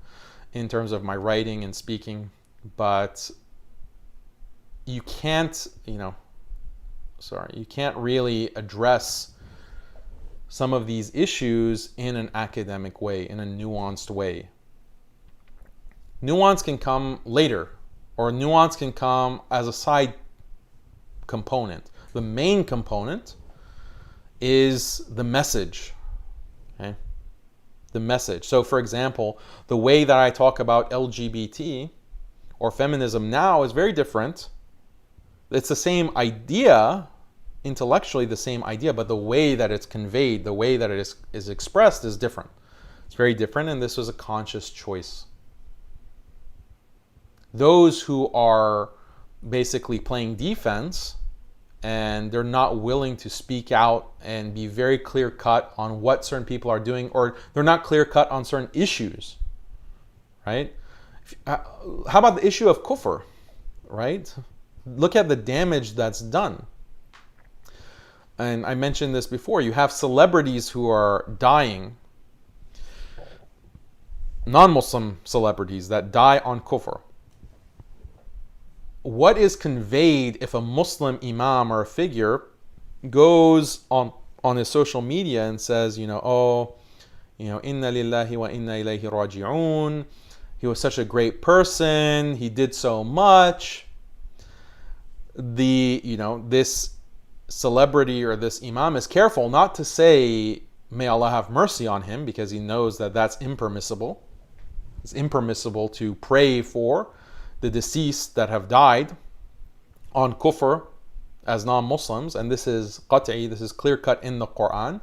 in terms of my writing and speaking. But you can't, you can't really address some of these issues in an academic way, in a nuanced way. Nuance can come later, or nuance can come as a side component. The main component is the message. Okay? The message. So, for example, the way that I talk about LGBT or feminism now is very different. It's the same idea, intellectually the same idea, but the way that it's conveyed, the way that it is expressed is different. It's very different, and this was a conscious choice. Those who are basically playing defense and they're not willing to speak out and be very clear-cut on what certain people are doing, or they're not clear-cut on certain issues, right? How about the issue of kufr, right? Look at the damage that's done. And I mentioned this before. You have celebrities who are dying, non-Muslim celebrities that die on kufr. What is conveyed if a Muslim imam or a figure goes on his social media and says, inna lillahi wa inna ilayhi raji'un. He was such a great person. He did so much. This celebrity or this imam is careful not to say, may Allah have mercy on him, because he knows that that's impermissible. It's impermissible to pray for the deceased that have died on kufr as non-Muslims, and this is qat'i, this is clear-cut in the Quran,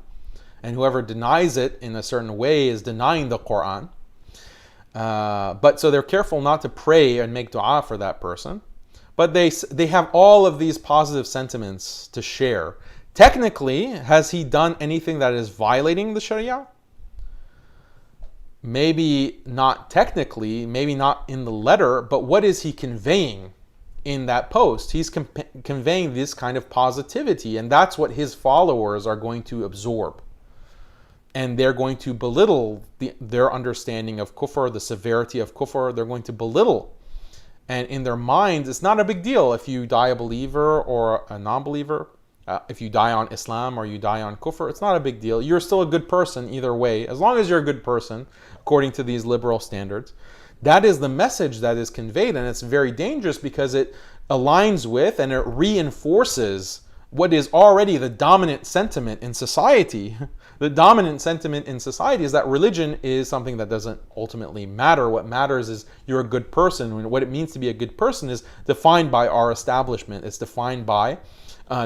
and whoever denies it in a certain way is denying the Quran. But so they're careful not to pray and make dua for that person, but they have all of these positive sentiments to share. Technically, has he done anything that is violating the Sharia? Maybe not technically, maybe not in the letter, but what is he conveying in that post? He's conveying this kind of positivity, and that's what his followers are going to absorb. and they're going to belittle their understanding of kufr, the severity of kufr. They're going to belittle. And in their minds, it's not a big deal if you die a believer or a non-believer. If you die on Islam or you die on kufr, it's not a big deal. You're still a good person either way, as long as you're a good person, according to these liberal standards. That is the message that is conveyed, and it's very dangerous because it aligns with and it reinforces what is already the dominant sentiment in society. The dominant sentiment in society is that religion is something that doesn't ultimately matter. What matters is you're a good person. And what it means to be a good person is defined by our establishment. It's defined by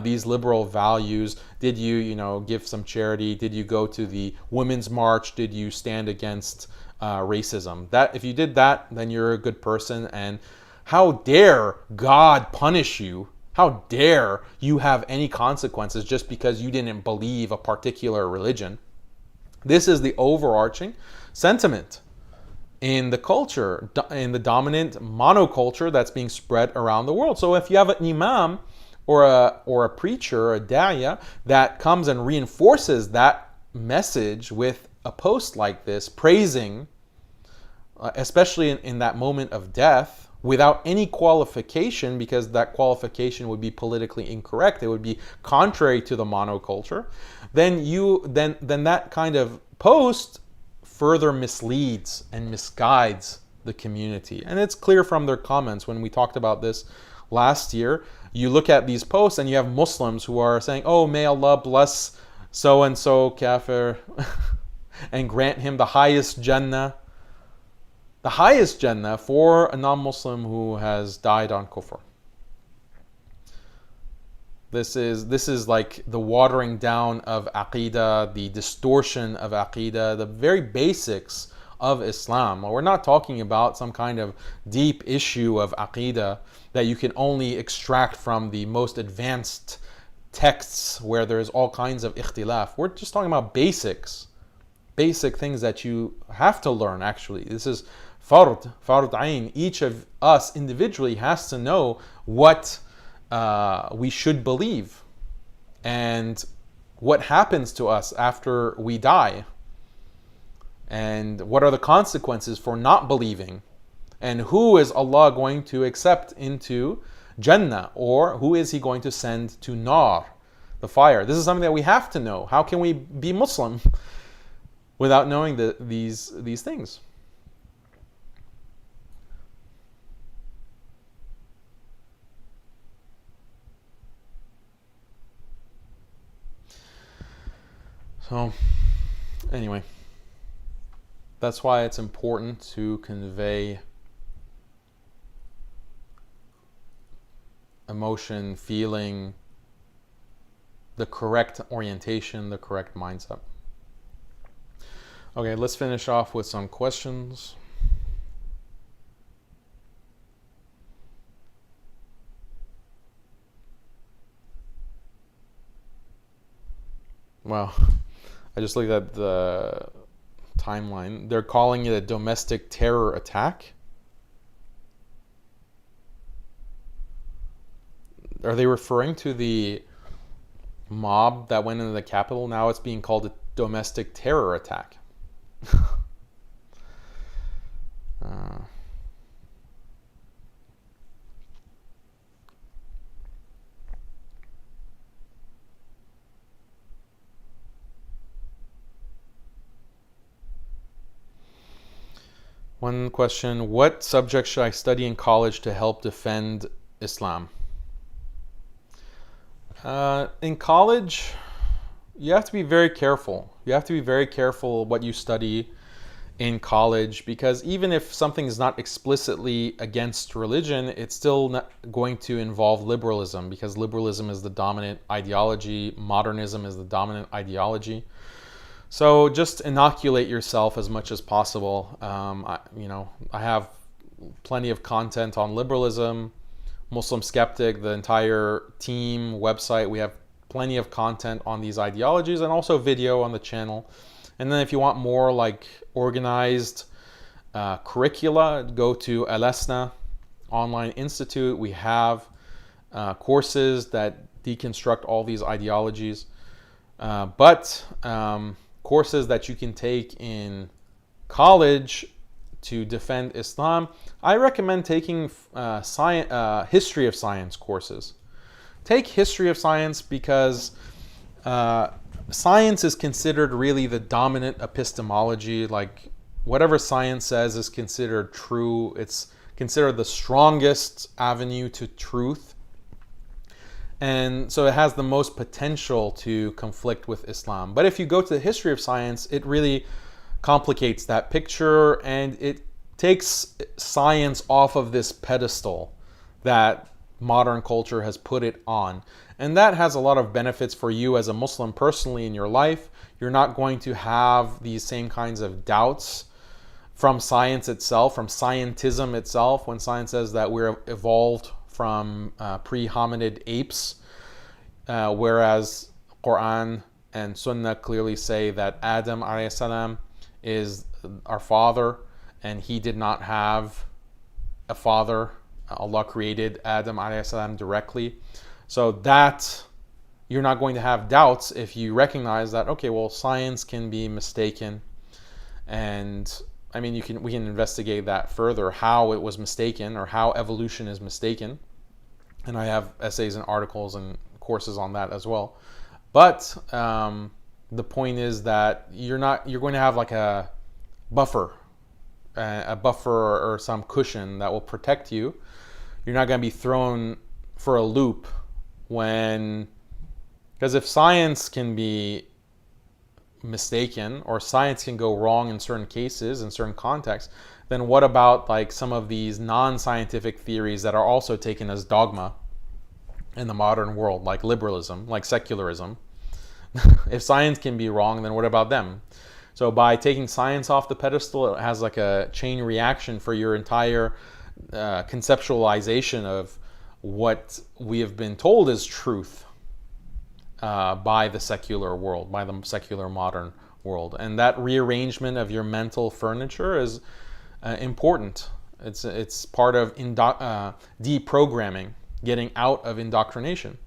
these liberal values. Did you, give some charity? Did you go to the Women's March? Did you stand against racism? That if you did that, then you're a good person. And how dare God punish you? How dare you have any consequences just because you didn't believe a particular religion? This is the overarching sentiment in the culture, in the dominant monoculture that's being spread around the world. So if you have an imam or a preacher, a da'iyah, that comes and reinforces that message with a post like this, praising, especially in that moment of death, without any qualification, because that qualification would be politically incorrect, it would be contrary to the monoculture, then that kind of post further misleads and misguides the community. And it's clear from their comments when we talked about this last year. You look at these posts and you have Muslims who are saying, oh, may Allah bless so-and-so kafir and grant him the highest Jannah. The highest Jannah for a non-Muslim who has died on kufr. This is like the watering down of Aqidah, the distortion of Aqidah, the very basics of Islam. We're not talking about some kind of deep issue of Aqidah that you can only extract from the most advanced texts where there's all kinds of ikhtilaf. We're just talking about basic things that you have to learn, actually. This is fard ayn. Each of us individually has to know what we should believe and what happens to us after we die, and what are the consequences for not believing, and who is Allah going to accept into Jannah, or who is He going to send to Nar, the fire. This is something that we have to know. How can we be Muslim without knowing these things? So, anyway, that's why it's important to convey emotion, feeling, the correct orientation, the correct mindset. Okay, let's finish off with some questions. Wow. I just looked at the timeline. They're calling it a domestic terror attack. Are they referring to the mob that went into the Capitol? Now it's being called a domestic terror attack. One question, what subject should I study in college to help defend Islam? In college, you have to be very careful. You have to be very careful what you study in college, because even if something is not explicitly against religion, it's still not going to involve liberalism, because liberalism is the dominant ideology, modernism is the dominant ideology. So just inoculate yourself as much as possible. I have plenty of content on liberalism, Muslim Skeptic, the entire team website. We have plenty of content on these ideologies, and also video on the channel. And then if you want more like organized curricula, go to Alesna Online Institute. We have courses that deconstruct all these ideologies. But courses that you can take in college to defend Islam, I recommend taking history of science courses. Take history of science because science is considered really the dominant epistemology. Like whatever science says is considered true. It's considered the strongest avenue to truth. And so it has the most potential to conflict with Islam. But if you go to the history of science, it really complicates that picture, and it takes science off of this pedestal that modern culture has put it on. And that has a lot of benefits for you as a Muslim personally in your life. You're not going to have these same kinds of doubts from science itself, from scientism itself, when science says that we're evolved from pre-hominid apes, whereas Quran and Sunnah clearly say that Adam alayhi salam is our father, and he did not have a father. Allah created Adam alayhi salam directly. So that you're not going to have doubts if you recognize that, okay, well, science can be mistaken. And I mean, we can investigate that further, how it was mistaken or how evolution is mistaken. And I have essays and articles and courses on that as well. But the point is that you're going to have like a buffer or some cushion that will protect you. You're not going to be thrown for a loop because if science can be mistaken or science can go wrong in certain cases, in certain contexts, then what about like some of these non-scientific theories that are also taken as dogma in the modern world, like liberalism, like secularism? If science can be wrong, then what about them? So by taking science off the pedestal, it has like a chain reaction for your entire conceptualization of what we have been told is truth by the secular world, by the secular modern world. And that rearrangement of your mental furniture is important. It's part of deprogramming, getting out of indoctrination.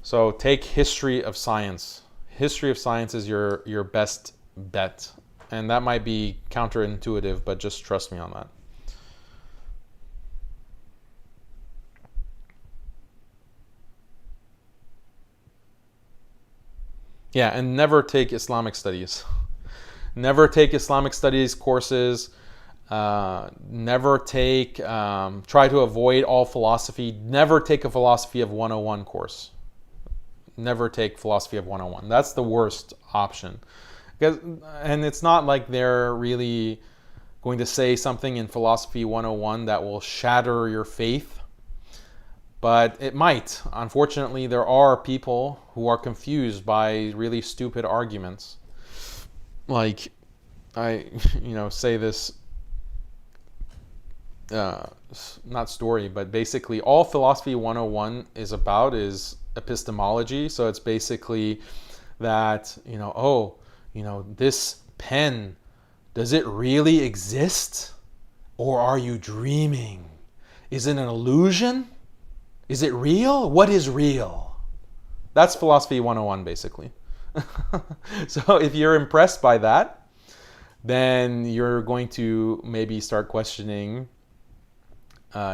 So take history of science. History of science is your best bet. And that might be counterintuitive, but just trust me on that. Yeah, and never take Islamic studies. Never take Islamic studies courses. Never take, try to avoid all philosophy. Never take a philosophy of 101 course. Never take philosophy of 101. That's the worst option. And it's not like they're really going to say something in philosophy 101 that will shatter your faith. But it might. Unfortunately, there are people who are confused by really stupid arguments. Like, I, say this, not story, but basically all philosophy 101 is about is epistemology. So it's basically that, this pen, does it really exist? Or are you dreaming? Is it an illusion? Is it real? What is real? That's philosophy 101, basically. So if you're impressed by that, then you're going to maybe start questioning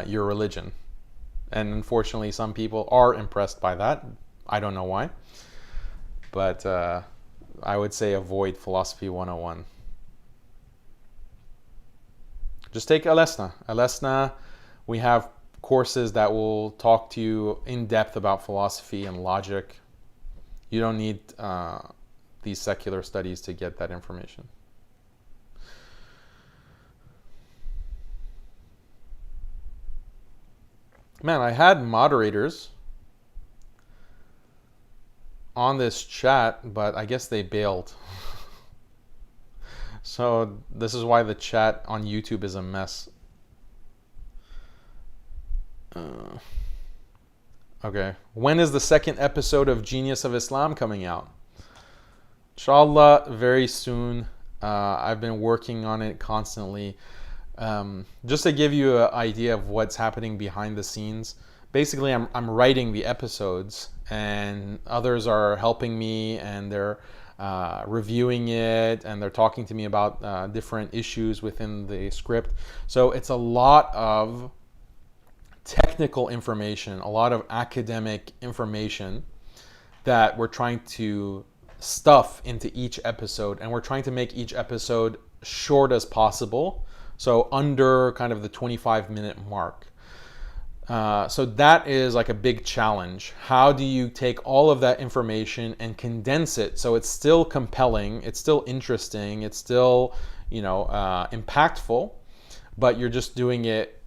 your religion. And unfortunately, some people are impressed by that. I don't know why. But I would say avoid philosophy 101. Just take Alesna. Alesna, we have courses that will talk to you in depth about philosophy and logic. You don't need these secular studies to get that information. Man, I had moderators on this chat, but I guess they bailed. So this is why the chat on YouTube is a mess. Okay. When is the second episode of Genius of Islam coming out? Inshallah, very soon. I've been working on it constantly. Just to give you an idea of what's happening behind the scenes, basically I'm writing the episodes and others are helping me, and they're reviewing it, and they're talking to me about different issues within the script. So it's a lot of technical information, a lot of academic information that we're trying to stuff into each episode, and we're trying to make each episode short as possible, so under kind of the 25-minute mark. So that is like a big challenge. How do you take all of that information and condense it so it's still compelling, it's still interesting, it's still, impactful, but you're just doing it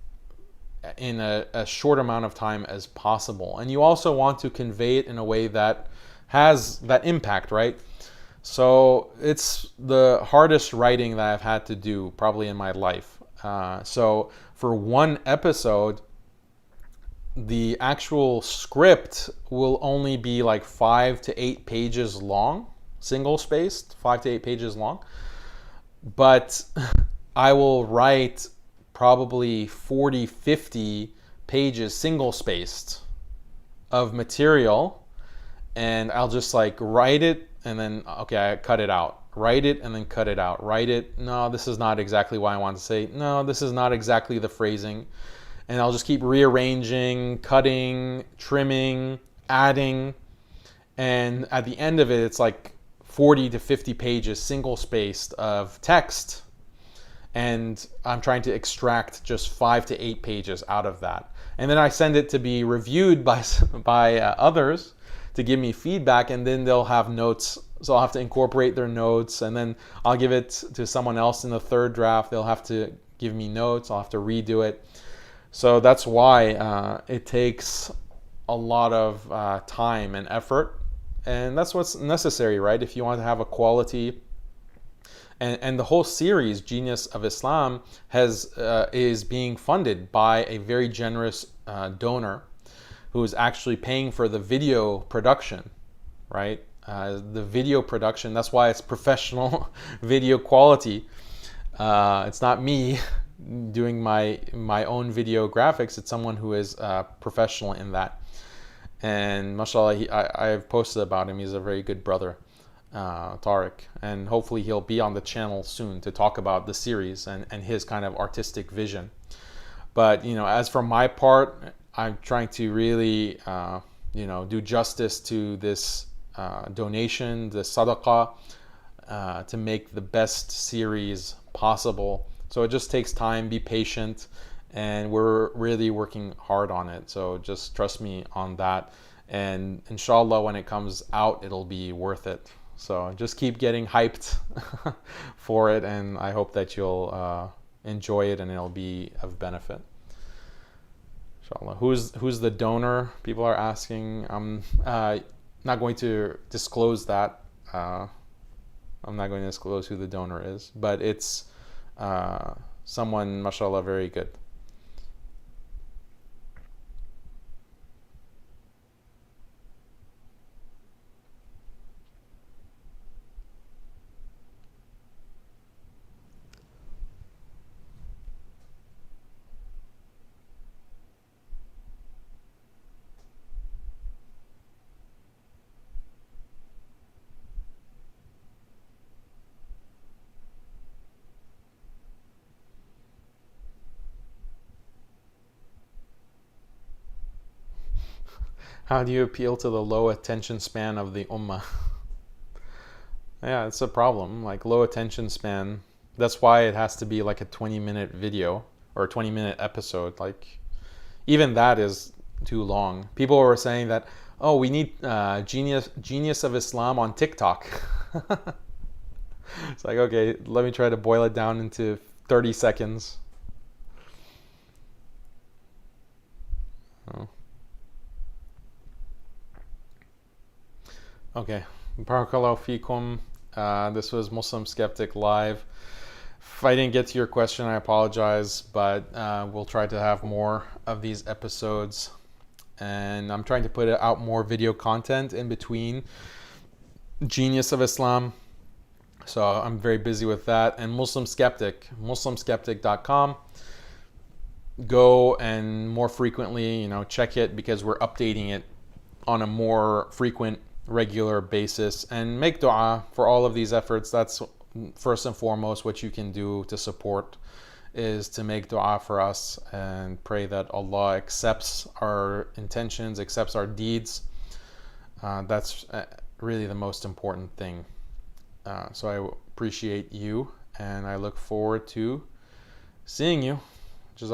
in a short amount of time as possible. And you also want to convey it in a way that has that impact, right? So it's the hardest writing that I've had to do probably in my life. So for one episode, the actual script will only be like 5 to 8 pages long, single spaced, 5 to 8 pages long. But I will write probably 40, 50 pages single spaced of material, and I'll just like write it and then, okay, I cut it out. Write it and then cut it out. Write it. No, this is not exactly what I want to say. No, this is not exactly the phrasing. And I'll just keep rearranging, cutting, trimming, adding. And at the end of it, it's like 40 to 50 pages single spaced of text. And I'm trying to extract just 5 to 8 pages out of that. And then I send it to be reviewed by others to give me feedback, and then they'll have notes. So I'll have to incorporate their notes, and then I'll give it to someone else in the third draft. They'll have to give me notes. I'll have to redo it. So that's why it takes a lot of time and effort, and that's what's necessary, right? If you want to have a quality, and the whole series, Genius of Islam, is being funded by a very generous donor who is actually paying for the video production, right? The video production, that's why it's professional video quality. It's not me doing my own video graphics. It's someone who is professional in that. And mashallah, I've posted about him. He's a very good brother, Tariq. And hopefully he'll be on the channel soon to talk about the series and his kind of artistic vision. But, as for my part, I'm trying to really, do justice to this donation, the sadaqah, to make the best series possible. So it just takes time, be patient, and we're really working hard on it. So just trust me on that. And inshallah, when it comes out, it'll be worth it. So just keep getting hyped for it, and I hope that you'll enjoy it and it'll be of benefit. Inshallah. Who's the donor? People are asking. I'm not going to disclose that. I'm not going to disclose who the donor is, but it's someone, mashallah, very good. How do you appeal to the low attention span of the Ummah? Yeah, it's a problem. Like low attention span. That's why it has to be like a 20-minute video or a 20-minute episode. Like even that is too long. People were saying that, oh, we need Genius of Islam on TikTok. It's like, okay, let me try to boil it down into 30 seconds. Oh. Okay, barakallahu feekum. This was Muslim Skeptic Live. If I didn't get to your question, I apologize, but we'll try to have more of these episodes. And I'm trying to put out more video content in between Genius of Islam. So I'm very busy with that. And Muslim Skeptic, muslimskeptic.com. Go and more frequently, check it, because we're updating it on a more frequent regular basis, and make dua for all of these efforts. That's first and foremost what you can do to support, is to make dua for us and pray that Allah accepts our intentions, accepts our deeds. That's really the most important thing. So I appreciate you, and I look forward to seeing you